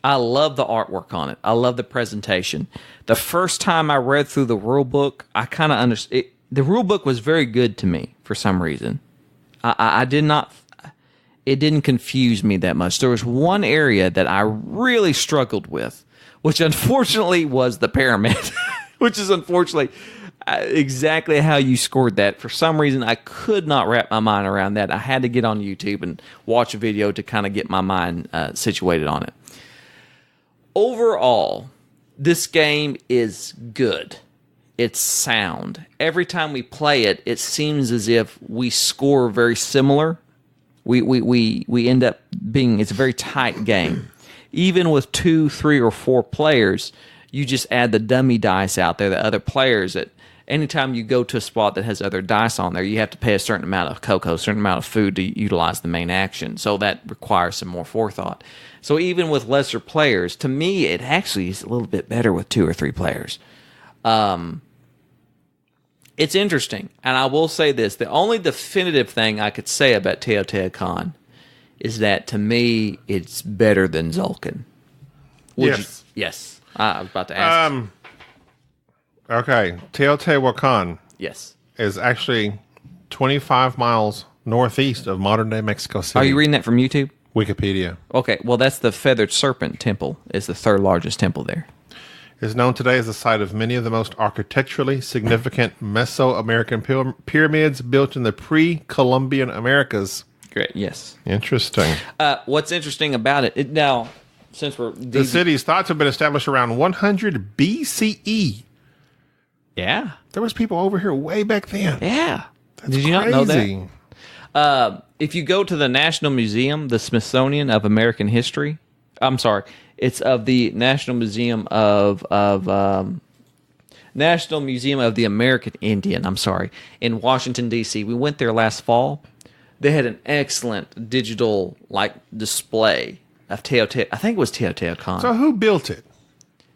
S3: I love the artwork on it. I love the presentation. The first time I read through the rule book, I kind of understood. The rule book was very good to me for some reason. I did not. It didn't confuse me that much. There was one area that I really struggled with, which unfortunately was the pyramid, which is unfortunately exactly how you scored that. For some reason, I could not wrap my mind around that. I had to get on YouTube and watch a video to kind of get my mind situated on it. Overall, this game is good. It's sound. Every time we play it, it seems as if we score very similar. We end up being, it's a very tight game. Even with 2, 3, or 4 players, you just add the dummy dice out there, the other players. That anytime you go to a spot that has other dice on there, you have to pay a certain amount of cocoa, a certain amount of food to utilize the main action. So that requires some more forethought. So even with lesser players, to me, it actually is a little bit better with 2 or 3 players. It's interesting, and I will say this. The only definitive thing I could say about Teotihuacan is that, to me, it's better than Zulkan.
S2: Yes.
S3: Yes. I was about to ask.
S2: Okay. Teotihuacan
S3: Yes.
S2: is actually 25 miles northeast of modern-day Mexico City.
S3: Are you reading that from YouTube?
S2: Wikipedia.
S3: Okay, well, that's the Feathered Serpent Temple. It's the 3rd largest temple there.
S2: Is known today as the site of many of the most architecturally significant Mesoamerican pyramids built in the pre-Columbian Americas.
S3: Great, yes.
S2: Interesting.
S3: What's interesting about it, now, since we're...
S2: The city is thought to have been established around 100 BCE.
S3: Yeah.
S2: There was people over here way back then.
S3: Yeah.
S2: That's
S3: Did you not know that? If you go to the National Museum, the Smithsonian of American History, I'm sorry, it's of the National Museum of National Museum of the American Indian, I'm sorry, in Washington, D.C. We went there last fall. They had an excellent digital display of Teotihuacan. I think it was Teotihuacan.
S2: So who built it?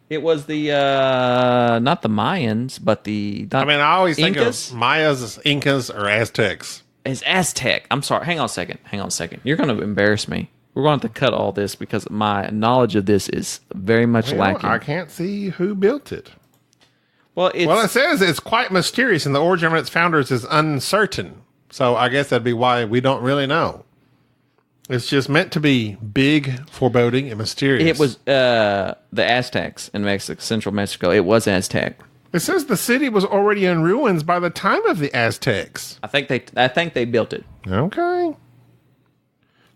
S3: It was the not the Mayans, but the
S2: I always
S3: Incas?
S2: think of Mayas, Incas, or Aztecs.
S3: is Aztec. I'm sorry. Hang on a second. You're going to embarrass me. We're going to have to cut all this because my knowledge of this is very much lacking.
S2: I can't see who built it.
S3: Well,
S2: it says it's quite mysterious, and the origin of its founders is uncertain. So I guess that'd be why we don't really know. It's just meant to be big, foreboding, and mysterious.
S3: It was the Aztecs in Mexico, central Mexico. It was Aztec.
S2: It says the city was already in ruins by the time of the Aztecs.
S3: I think they built it.
S2: Okay.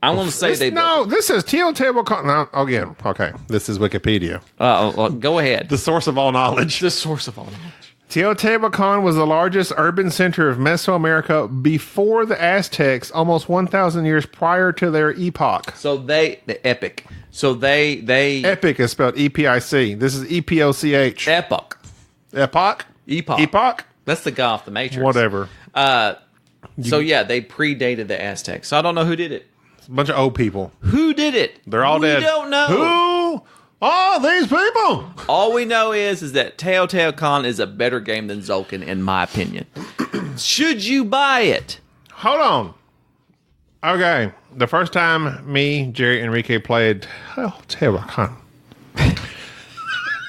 S3: I'm going to say they built it.
S2: No, this is Teotihuacan. No, again, okay. This is Wikipedia.
S3: Well, go ahead.
S2: The source of all knowledge.
S3: The source of all knowledge.
S2: Teotihuacan was the largest urban center of Mesoamerica before the Aztecs, almost 1,000 years prior to their epoch.
S3: So the epic. So they
S2: Epic is spelled E-P-I-C. This is E-P-O-C-H.
S3: epoch.
S2: Epoch? Epoch?
S3: That's the guy off the Matrix.
S2: Whatever.
S3: So yeah, they predated the Aztecs. So I don't know who did it.
S2: It's a bunch of old people.
S3: Who did it?
S2: They're all dead.
S3: We don't know.
S2: Who are these people?
S3: All we know is that Teotihuacan is a better game than Tzolk'in, in my opinion. Should you buy it?
S2: Hold on. Okay. The first time me, Jerry, and Enrique played Teotihuacan,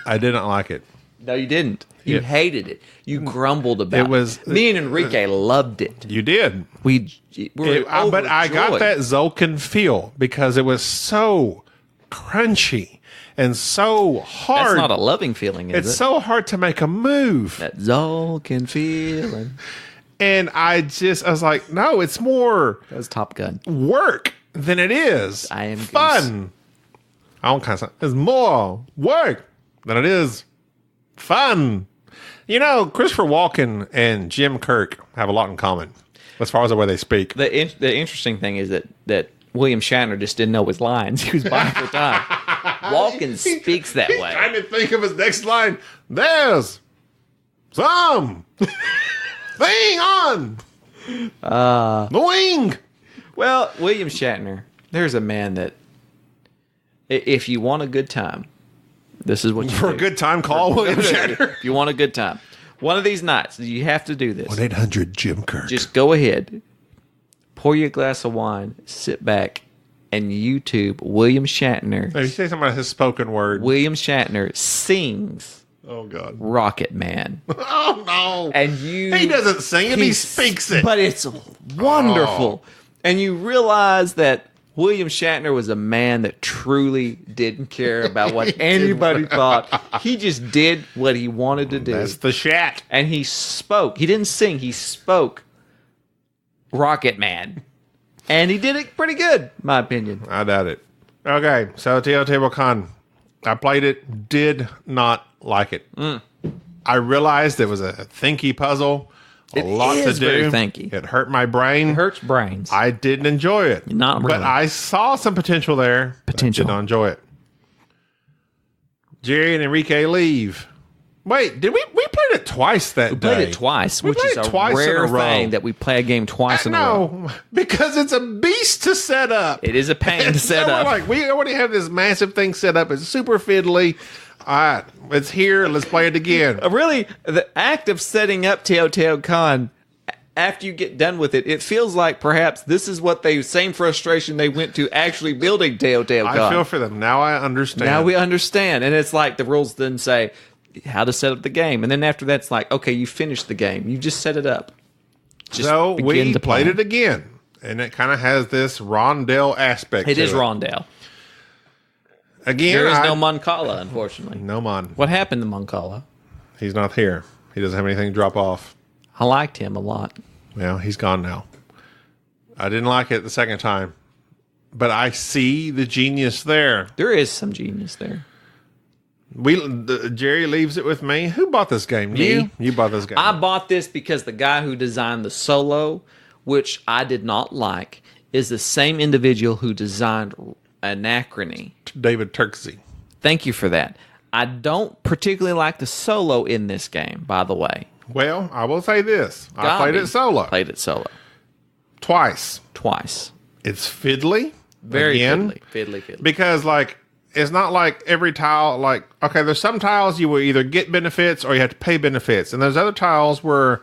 S2: I didn't like it.
S3: No, you didn't. You hated it. You grumbled about
S2: It was-
S3: Me and Enrique loved it.
S2: You did.
S3: We were
S2: But I got
S3: overjoyed.
S2: that Tzolk'in feel because it was so crunchy and so hard.
S3: That's not a loving feeling, is
S2: It's
S3: it?
S2: so hard to make a move.
S3: That Tzolk'in feeling.
S2: And I was like, no, it's more
S3: That's Top Gun.
S2: work than it is
S3: I am
S2: fun. I don't kind of. It's more work than it is fun. You know, Christopher Walken and Jim Kirk have a lot in common as far as the way they speak.
S3: The interesting thing is that William Shatner just didn't know his lines. He was buying for time. Walken speaks that
S2: He's
S3: way.
S2: trying to think of his next line. There's some thing on the wing.
S3: Well, William Shatner, there's a man that, if you want a good time, this is what you
S2: For
S3: do.
S2: a good time, call William Shatner.
S3: If you want a good time, one of these nights, you have to do this.
S2: 1-800 Jim Kirk.
S3: Just go ahead, pour you a glass of wine, sit back, and YouTube William Shatner.
S2: Hey, you say something about his spoken word.
S3: William Shatner sings
S2: Oh, God.
S3: Rocket Man.
S2: Oh, no.
S3: And he
S2: doesn't sing it, he speaks it.
S3: But it's wonderful. And you realize that William Shatner was a man that truly didn't care about what anybody thought. He just did what he wanted to do.
S2: That's the Shat.
S3: And he spoke. He didn't sing. He spoke Rocket Man. And he did it pretty good, in my opinion.
S2: I doubt it. Okay, so Teotihuacan. I played it, did not like it. I realized it was a thinky puzzle, a lot to
S3: is
S2: do.
S3: very thinky.
S2: It hurt my brain.
S3: It hurts brains.
S2: I didn't enjoy it.
S3: Not really.
S2: But I saw some potential there.
S3: Potential.
S2: I did not enjoy it. Jerry and Enrique leave. Wait, did we played it twice that
S3: We
S2: day?
S3: played it twice,
S2: We
S3: which
S2: played
S3: is
S2: it
S3: a
S2: twice in
S3: rare
S2: a row.
S3: thing that we play a game twice in a row.
S2: No, because it's a beast to set up.
S3: It is a pain to set
S2: So we're
S3: up.
S2: like, we already have this massive thing set up. It's super fiddly. All right, it's here. Let's play it again.
S3: Really, the act of setting up Teotihuacan, after you get done with it, it feels like perhaps this is what same frustration they went to actually building Teotihuacan.
S2: I feel for them. Now I understand.
S3: Now we understand. And it's like the rules didn't say how to set up the game. And then after that, it's like, okay, you finished the game. You just set it up. Just
S2: so
S3: begin
S2: we
S3: to play.
S2: played it again. And it kind of has this rondelle aspect
S3: It
S2: to
S3: is Rondell.
S2: Again,
S3: There is no Moncala, unfortunately.
S2: No Mon.
S3: What happened to Moncala?
S2: He's not here. He doesn't have anything to drop off.
S3: I liked him a lot.
S2: Well, he's gone now. I didn't like it the second time. But I see the genius there.
S3: There is some genius there.
S2: Jerry leaves it with me. Who bought this game?
S3: Me.
S2: You bought this game.
S3: I bought this because the guy who designed the Solo, which I did not like, is the same individual who designed Anachrony.
S2: David Turksey.
S3: Thank you for that. I don't particularly like the Solo in this game, by the way.
S2: Well, I will say this. I played it solo.
S3: Played it solo.
S2: Twice. It's fiddly.
S3: Very
S2: again,
S3: fiddly.
S2: Because, like, it's not like every tile, like, okay, there's some tiles you will either get benefits or you have to pay benefits. And there's other tiles where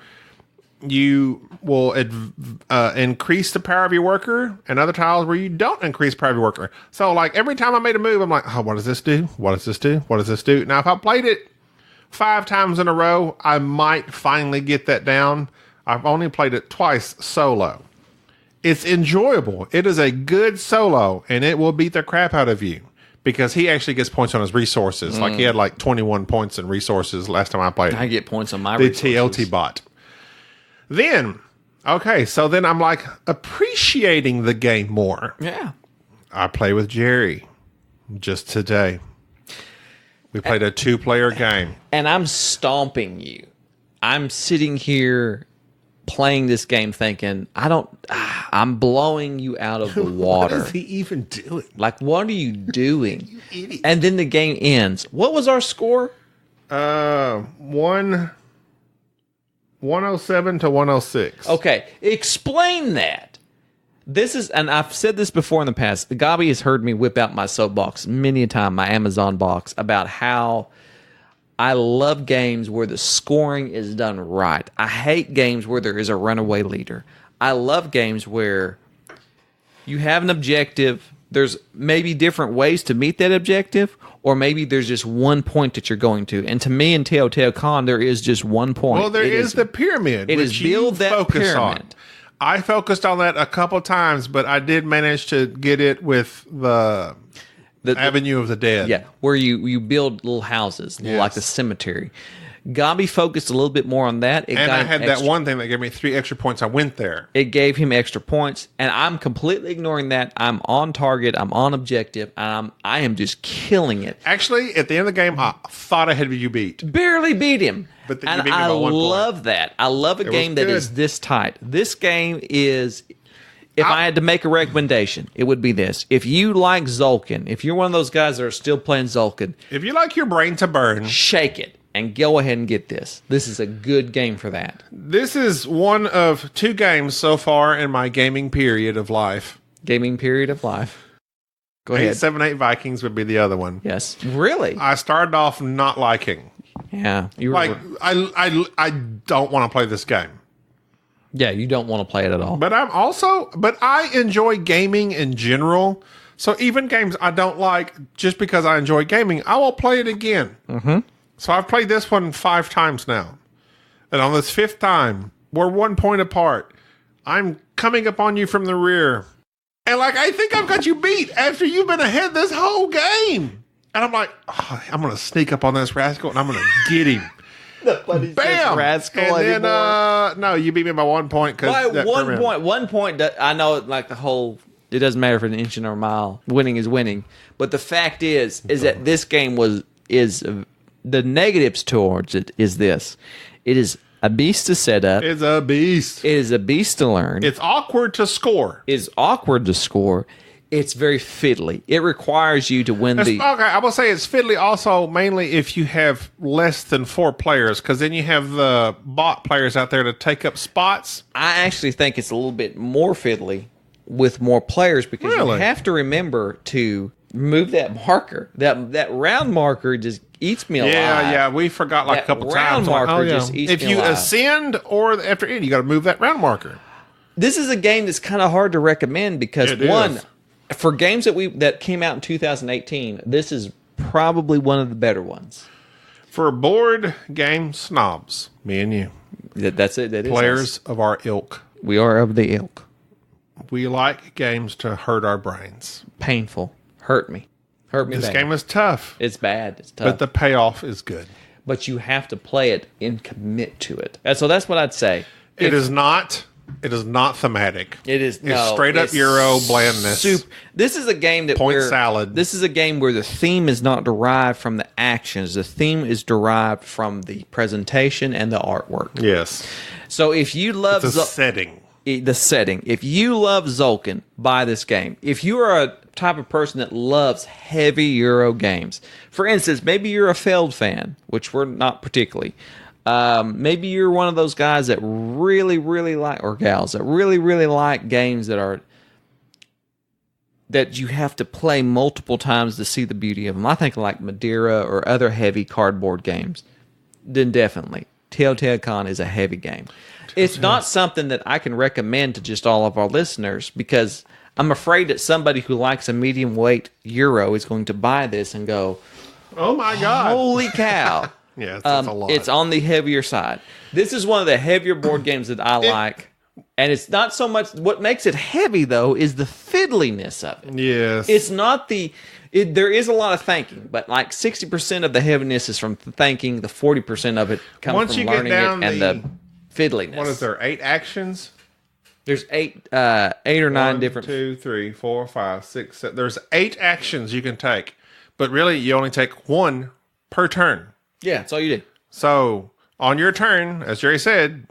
S2: you will increase the power of your worker, and other tiles where you don't increase the power of your worker. So, like, every time I made a move, I'm like, oh, what does this do? What does this do? What does this do? Now, if I played it 5 times in a row, I might finally get that down. I've only played it twice solo. It's enjoyable. It is a good solo, and it will beat the crap out of you because he actually gets points on his resources. Like, he had like 21 points in resources last time I played.
S3: I get points on my
S2: the
S3: resources.
S2: TLT bot. Then, okay, so then I'm like appreciating the game more.
S3: Yeah.
S2: I play with Jerry just today. We played a 2-player game.
S3: And I'm stomping you. I'm sitting here playing this game thinking, I'm blowing you out of the water.
S2: What is he even doing?
S3: Like, what are you doing?
S2: You idiot.
S3: And then the game ends. What was our score?
S2: 107 to 106.
S3: Okay, explain that. This is, and I've said this before in the past. Gabi has heard me whip out my soapbox many a time, my Amazon box, about how I love games where the scoring is done right. I hate games where there is a runaway leader. I love games where you have an objective. There's maybe different ways to meet that objective, or maybe there's just one point that you're going to. And to me in Teotihuacan, there is just one point.
S2: Well, there is the pyramid.
S3: It
S2: which
S3: is
S2: you
S3: build that
S2: focus
S3: pyramid.
S2: on. I focused on that a couple times, but I did manage to get it with the Avenue of the Dead.
S3: Yeah, where you build little houses, like a cemetery. Gabi focused a little bit more on that.
S2: And I had that one thing that gave me 3 extra points. I went there.
S3: It gave him extra points, and I'm completely ignoring that. I'm on target. I'm on objective. I am just killing it.
S2: Actually, at the end of the game, I thought I had you beat.
S3: Barely beat him.
S2: But then you
S3: and
S2: beat me by 1 point.
S3: I love that. I love a game that
S2: good.
S3: is this tight. This game is... If I had to make a recommendation, it would be this. If you like Zolkin, if you're one of those guys that are still playing Zolkin,
S2: If you like your brain to burn,
S3: shake it and go ahead and get this. This is a good game for that.
S2: this is one of 2 games so far in my gaming period of life.
S3: Gaming period of life. Go ahead.
S2: 878 Vikings would be the other one.
S3: Yes. Really?
S2: I started off not liking.
S3: Yeah. You were,
S2: Like, I don't want to play this game.
S3: yeah, you don't want to play it at all.
S2: But I enjoy gaming in general. So even games I don't like, just because I enjoy gaming, I will play it again. Mm-hmm. So I've played this one 5 times now. And on this 5th time, we're 1 point apart. I'm coming up on you from the rear. And like, I think I've got you beat after you've been ahead this whole game. And I'm like, oh, I'm going to sneak up on this rascal and I'm going to get him. Bam!
S3: Rascal
S2: and then, no, you beat me by 1 point.
S3: By 1 point. 1 point, I know, like the whole, it doesn't matter if it's an inch or a mile. Winning is winning. But the fact is that this game is the negatives towards it is this. It is a beast to set up.
S2: It's a beast.
S3: It is a beast to learn.
S2: It's awkward to score.
S3: It's awkward to score. It's very fiddly. It requires you to win
S2: Okay, I will say it's fiddly also mainly if you have less than 4 players, because then you have the bot players out there to take up spots.
S3: I actually think it's a little bit more fiddly with more players because you
S2: Really?
S3: have to remember to move that marker. That round marker just eats me alive.
S2: Yeah, we forgot like
S3: That
S2: a couple
S3: round
S2: times. Like,
S3: marker just eats
S2: if
S3: me
S2: you
S3: alive.
S2: ascend or after it, you got to move that round marker.
S3: This is a game that's kind of hard to recommend because
S2: It
S3: one,
S2: is.
S3: for games that came out in 2018, this is probably one of the better ones.
S2: For board game snobs, me and you,
S3: That's it. That is
S2: players
S3: us.
S2: of our ilk,
S3: We are of the ilk.
S2: we like games to hurt our brains.
S3: Painful. Hurt me. Hurt me
S2: This
S3: bad.
S2: game is tough,
S3: It's bad. It's tough.
S2: but the payoff is good.
S3: But you have to play it and commit to it. And so that's what I'd say.
S2: It is not thematic.
S3: It is
S2: It's straight up Euro blandness.
S3: This is a game that
S2: Point salad.
S3: This is a game where the theme is not derived from the actions. The theme is derived from the presentation and the artwork.
S2: Yes,
S3: So if you love
S2: it's a setting.
S3: the setting, if you love Zolkin, buy this game. If you are a type of person that loves heavy Euro games, for instance, maybe you're a Feld fan, which we're not particularly. Maybe you're one of those guys that really, really like, or gals that really, really like games that you have to play multiple times to see the beauty of them. I think like Madeira or other heavy cardboard games. Then definitely Teotihuacan is a heavy game. It's not something that I can recommend to just all of our listeners because I'm afraid that somebody who likes a medium weight Euro is going to buy this and go,
S2: oh my God.
S3: holy cow.
S2: Yeah, that's a lot.
S3: It's on the heavier side. This is one of the heavier board games that I like. And it's not so much, what makes it heavy though is the fiddliness of it.
S2: Yes.
S3: It's not there is a lot of thinking, but like 60% of the heaviness is from thinking, the 40% of it comes from learning it and the fiddliness.
S2: What is there, 8 actions?
S3: There's eight or nine different.
S2: 2, 3, 4, 5, 6, 7. There's 8 actions you can take, but really you only take 1 per turn.
S3: Yeah, that's all you do.
S2: So on your turn, as Jerry said,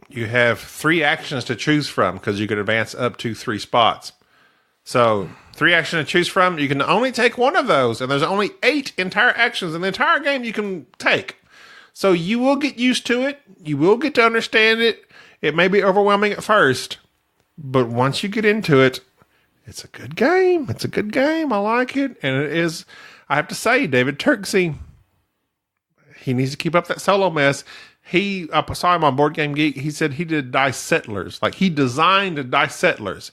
S2: you have 3 actions to choose from because you can advance up to 3 spots. So 3 actions to choose from. You can only take 1 of those, and there's only 8 entire actions in the entire game you can take. So you will get used to it. You will get to understand it. It may be overwhelming at first, but once you get into it, it's a good game. It's a good game. I like it. And it is, I have to say, David Turksey, he needs to keep up that solo mess. I saw him on Board Game Geek. He said he did Dice Settlers. Like, he designed Dice Settlers.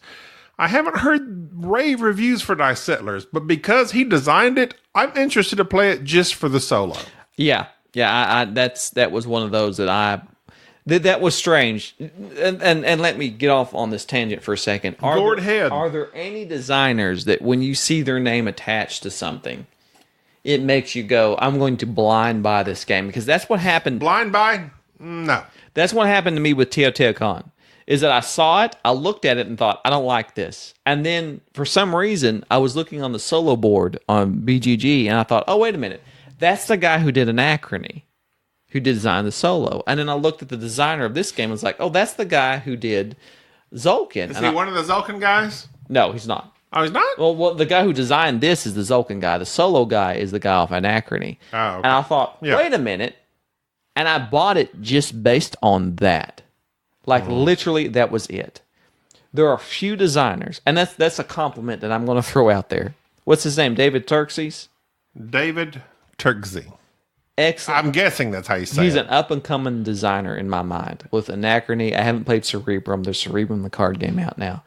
S2: I haven't heard rave reviews for Dice Settlers, but because he designed it, I'm interested to play it just for the solo.
S3: Yeah. That was one of those that was strange. And let me get off on this tangent for a second.
S2: Go ahead.
S3: Are there any designers that when you see their name attached to something, it makes you go, I'm going to blind buy this game? Because that's what happened.
S2: Blind buy? No.
S3: That's what happened to me with Teotihuacan. Is that I saw it, I looked at it and thought, I don't like this. And then for some reason, I was looking on the solo board on BGG and I thought, oh, wait a minute. That's the guy who did Anachrony, who designed the solo. And then I looked at the designer of this game and was like, oh, that's the guy who did Zolkin.
S2: Is he one of the Zolkin guys?
S3: No, he's not.
S2: Oh, he's not?
S3: Well, the guy who designed this is the Zolkin guy. The solo guy is the guy off Anachrony.
S2: Oh, okay.
S3: And I thought, wait a minute. And I bought it just based on that. Like, literally, that was it. There are a few designers, and that's a compliment that I'm going to throw out there. What's his name? David Turksey?
S2: David Turksey.
S3: Excellent.
S2: I'm guessing that's how you say
S3: He's
S2: it.
S3: an up-and-coming designer in my mind. With Anachrony, I haven't played Cerebrum. There's Cerebrum, the card game, out now.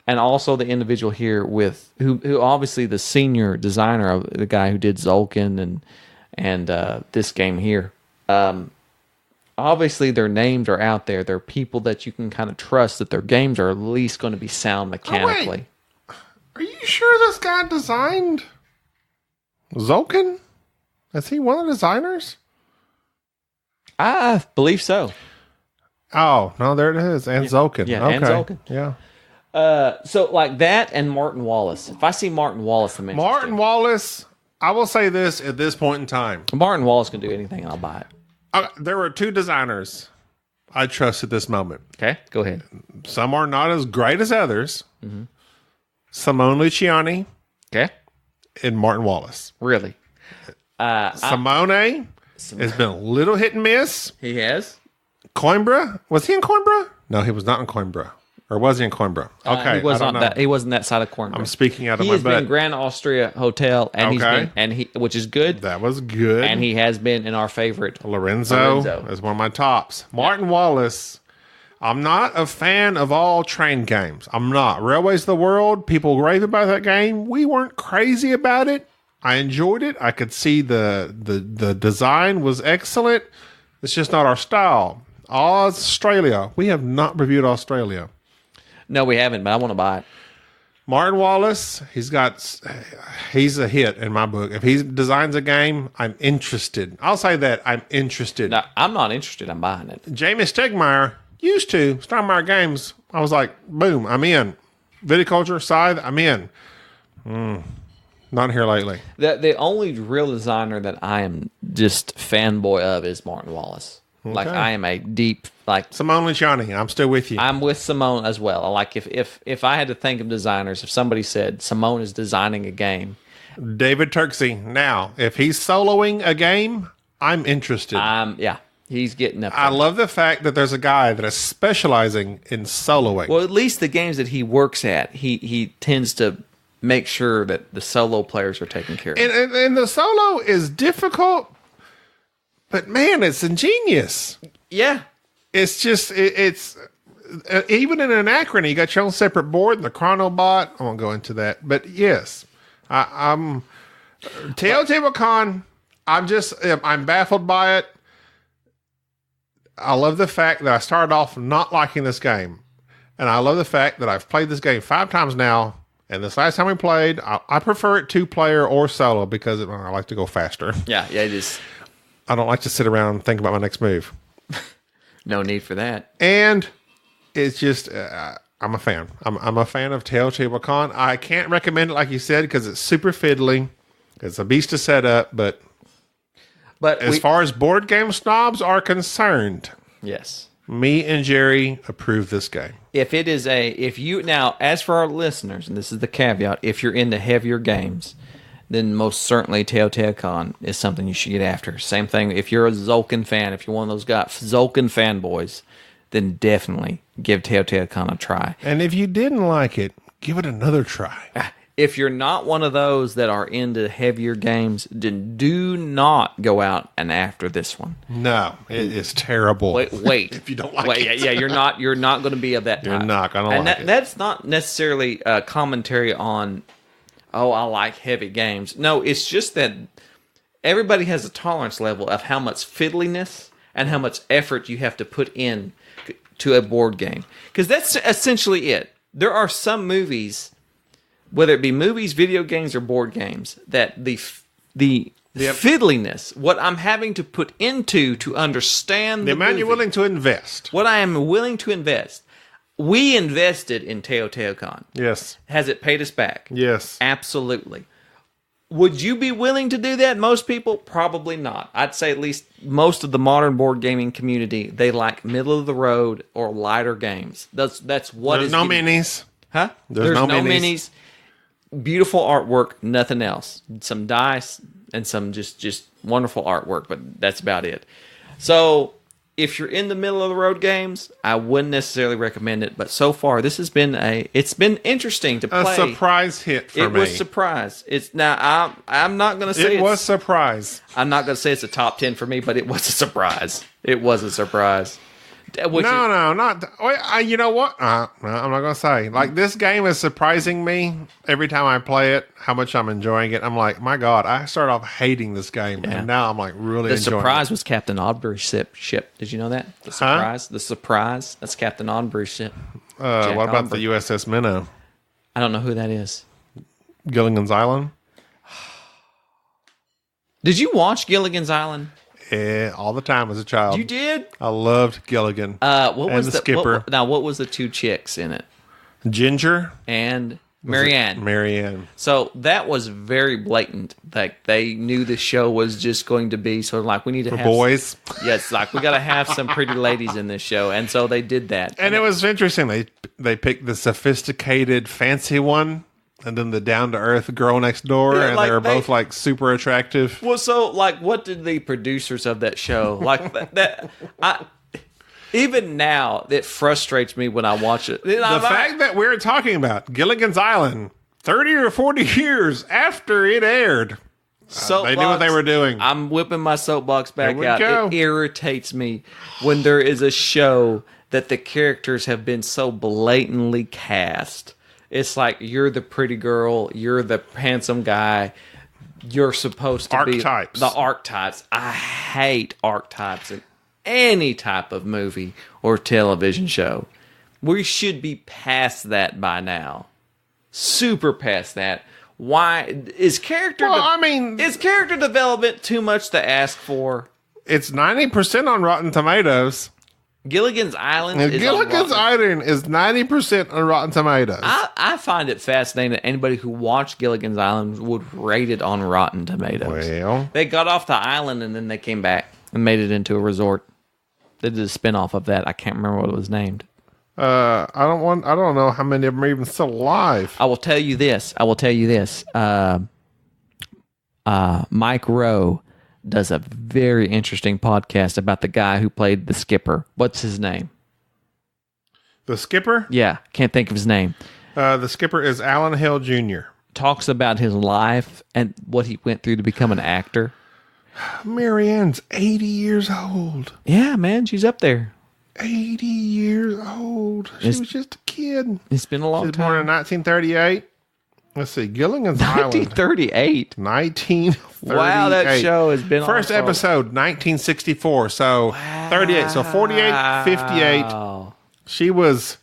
S3: And also the individual here with who obviously the senior designer of the guy who did Zolkin and this game here. Obviously their names are out there. They're people that you can kind of trust that their games are at least going to be sound mechanically.
S2: Oh, are you sure this guy designed Zolkin? Is he one of the designers?
S3: I believe so.
S2: Oh, no, there it is. And Zolkin.
S3: Yeah,
S2: okay.
S3: and Zolkin.
S2: Yeah.
S3: So like that and Martin Wallace. If I see Martin Wallace, I'm interested.
S2: Martin Wallace, I will say this at this point in time.
S3: Martin Wallace can do anything and I'll buy it.
S2: There were 2 designers I trust at this moment.
S3: Okay, go ahead.
S2: Some are not as great as others. Mm-hmm. Simone Luciani
S3: Okay.
S2: and Martin Wallace.
S3: Really?
S2: Simone has been a little hit and miss.
S3: He has?
S2: Coimbra? Was he in Coimbra? No, he was not in Coimbra. Or was he in Coimbra? Okay,
S3: he was
S2: I don't
S3: not
S2: know.
S3: that. He wasn't that side of Coimbra.
S2: I'm speaking out of
S3: he
S2: my
S3: has been
S2: butt.
S3: in Grand Austria Hotel, and he's
S2: Okay.
S3: been, which is good.
S2: That was good.
S3: And he has been in our favorite
S2: Lorenzo
S3: Lorenzo.
S2: is one of my tops. Martin Wallace. I'm not a fan of all train games. I'm not. Railways of the World, people rave about that game. We weren't crazy about it. I enjoyed it. I could see the design was excellent. It's just not our style. Australia. We have not reviewed Australia.
S3: No, we haven't, but I want to buy it.
S2: Martin Wallace, he's a hit in my book. If he designs a game, I'm interested. I'll say that. I'm interested.
S3: No, I'm not interested. I'm buying it.
S2: Jamie Stegmeyer used to. Stegmeyer Games, I was like, boom, I'm in. Viticulture, Scythe, I'm in. Not here lately.
S3: The only real designer that I am just fanboy of is Martin Wallace. Like, I am a deep, like...
S2: Simone Luciani, I'm still with you.
S3: I'm with Simone as well. Like, if I had to think of designers, if somebody said Simone is designing a game...
S2: David Turksey. Now, if he's soloing a game, I'm interested.
S3: Yeah, he's getting up there.
S2: I love the fact that there's a guy that is specializing in soloing.
S3: Well, at least the games that he works at, he tends to make sure that the solo players are taken care of.
S2: And the solo is difficult, But man, it's ingenious.
S3: Yeah.
S2: It's just it's even in Anachrony, you got your own separate board, the Chronobot. I won't go into that, but yes, I'm Teotihuacan. I'm baffled by it. I love the fact that I started off not liking this game, and I love the fact that I've played this game 5 times now. And this last time we played, I prefer it 2-player or solo because I like to go faster.
S3: Yeah, it is.
S2: I don't like to sit around and think about my next move.
S3: No need for that.
S2: And it's just, I'm a fan. I'm a fan of Teotihuacan. I can't recommend it, like you said, because it's super fiddly. It's a beast to set up, but as far as board game snobs are concerned,
S3: yes,
S2: me and Jerry approve this game.
S3: Now, as for our listeners, and this is the caveat, if you're into heavier games, then most certainly Teotihuacan is something you should get after. Same thing, if you're a Tzolk'in fan, if you're one of those Tzolk'in fanboys, then definitely give Teotihuacan a try.
S2: And if you didn't like it, give it another try.
S3: If you're not one of those that are into heavier games, then do not go out and after this one.
S2: No, it is terrible.
S3: Wait.
S2: If you don't like it.
S3: Yeah, you're not going to be of that type.
S2: You're not going to like it.
S3: That's not necessarily a commentary on, I like heavy games. No, it's just that everybody has a tolerance level of how much fiddliness and how much effort you have to put in to a board game. Because that's essentially it. There are some movies, whether it be movies, video games, or board games, that the fiddliness, what I'm having to put into to understand
S2: the amount you're willing to invest.
S3: What I am willing to invest. We invested in Teotihuacan.
S2: Yes.
S3: Has it paid us back?
S2: Yes.
S3: Absolutely. Would you be willing to do that? Most people, probably not. I'd say at least most of the modern board gaming community, they like middle of the road or lighter games. That's what
S2: There's
S3: is
S2: no minis.
S3: Huh?
S2: There's no minis.
S3: Beautiful artwork, nothing else. Some dice and some just wonderful artwork, but that's about it. So if you're in the middle of the road games, I wouldn't necessarily recommend it. But so far, it's been interesting to play.
S2: A surprise hit for me.
S3: It was surprise. I'm not going to say
S2: it was surprise.
S3: I'm not going to say it's a top 10 for me, but it was a surprise. It was a surprise.
S2: Not. You know what? No, I'm not going to say. Like, this game is surprising me every time I play it, how much I'm enjoying it. I'm like, my God, I started off hating this game, and now I'm like really enjoying it.
S3: The surprise was Captain Aubrey's ship. Did you know that? The surprise? The surprise? That's Captain Aubrey's ship.
S2: What about the USS Minnow?
S3: I don't know who that is.
S2: Gilligan's Island?
S3: Did you watch Gilligan's Island?
S2: Yeah, all the time as a child.
S3: You did?
S2: I loved Gilligan.
S3: What was
S2: the skipper?
S3: What was the 2 chicks in it?
S2: Ginger
S3: and Marianne.
S2: Marianne.
S3: So that was very blatant. Like, they knew the show was just going to be sort of like, we need to have
S2: boys.
S3: Yes, like we got to have some pretty ladies in this show, and so they did that.
S2: And it was interesting. They picked the sophisticated, fancy one. And then the down-to-earth girl next door, and they were both, like, super attractive.
S3: Well, so, like, what did the producers of that show, like, even now, it frustrates me when I watch it.
S2: The fact that we're talking about Gilligan's Island 30 or 40 years after it aired, they knew what they were doing.
S3: I'm whipping my soapbox back out. Go. It irritates me when there is a show that the characters have been so blatantly cast. It's like, you're the pretty girl, you're the handsome guy, you're supposed to be the archetypes. I hate archetypes in any type of movie or television show. We should be past that by now. Super past that. Why is character is character development too much to ask for?
S2: It's 90% on Rotten Tomatoes.
S3: Gilligan's Island
S2: is 90% on Rotten Tomatoes.
S3: I find it fascinating that anybody who watched Gilligan's Island would rate it on Rotten Tomatoes. Well, they got off the island and then they came back and made it into a resort. They did a spinoff of that. I can't remember what it was named.
S2: I don't know how many of them are even still alive.
S3: I will tell you this. Mike Rowe does a very interesting podcast about the guy who played the skipper. What's his name?
S2: The skipper?
S3: Yeah, can't think of his name.
S2: The skipper is Alan Hill Jr.
S3: Talks about his life and what he went through to become an actor.
S2: Marianne's 80 years old.
S3: Yeah, man, she's up there.
S2: 80 years old. She was just a kid.
S3: It's been a long
S2: She was born in 1938. Let's see, Gilligan's Island.
S3: 1938.
S2: 1938.
S3: Wow, that show has been
S2: First
S3: awesome.
S2: episode, 1964. So 38. So 48, 58.
S3: Wow.
S2: She was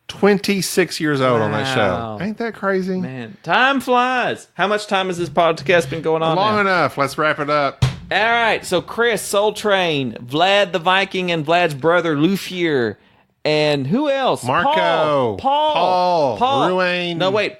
S2: 26 years old on that
S3: Wow.
S2: show. Ain't that crazy?
S3: Man, time flies. How much time has this podcast been going on
S2: Long
S3: now?
S2: enough. Let's wrap it up.
S3: All right, so Chris, Soul Train, Vlad the Viking, and Vlad's brother Lufier, and who else?
S2: Marco.
S3: Paul,
S2: Ruane.
S3: No, wait,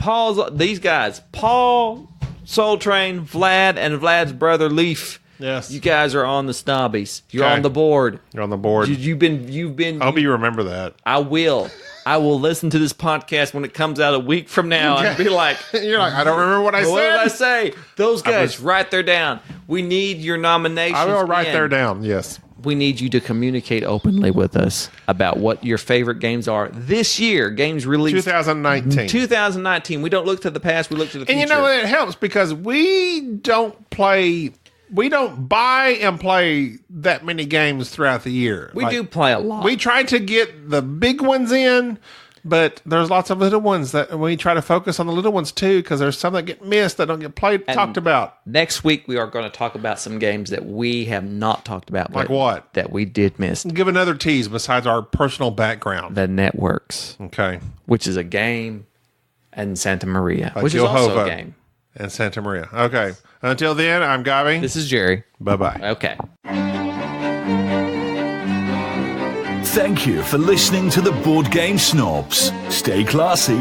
S3: these guys. Paul, Soul Train, Vlad, and Vlad's brother Leaf.
S2: Yes.
S3: You guys are on the Snobbies. You're
S2: Okay.
S3: on the board.
S2: You're on the board.
S3: You've been.
S2: I hope you remember that.
S3: I will listen to this podcast when it comes out a week from now and be like,
S2: You're like, I don't remember what I
S3: what did I
S2: said.
S3: say? Those guys, write there down. We need your nominations.
S2: I will write
S3: in.
S2: there down. Yes.
S3: We need you to communicate openly with us about what your favorite games are this year. Games released
S2: 2019.
S3: 2019. We don't look to the past. We look to the future.
S2: And you know what? It helps because we don't buy and play that many games throughout the year.
S3: We do play a lot.
S2: We try to get the big ones in, but there's lots of little ones that we try to focus on the little ones too, because there's some that get missed that don't get talked about.
S3: Next week, we are going to talk about some games that we have not talked about.
S2: Like what?
S3: That we did miss.
S2: Give another tease besides our personal background.
S3: The Networks,
S2: Okay.
S3: which is a game, and Santa Maria,
S2: Like
S3: which is also
S2: Jehovah
S3: a game.
S2: And Santa Maria. Okay. Until then, I'm Gabi.
S3: This is Jerry.
S2: Bye-bye.
S3: Okay.
S1: Thank you for listening to the Board Game Snobs. Stay classy.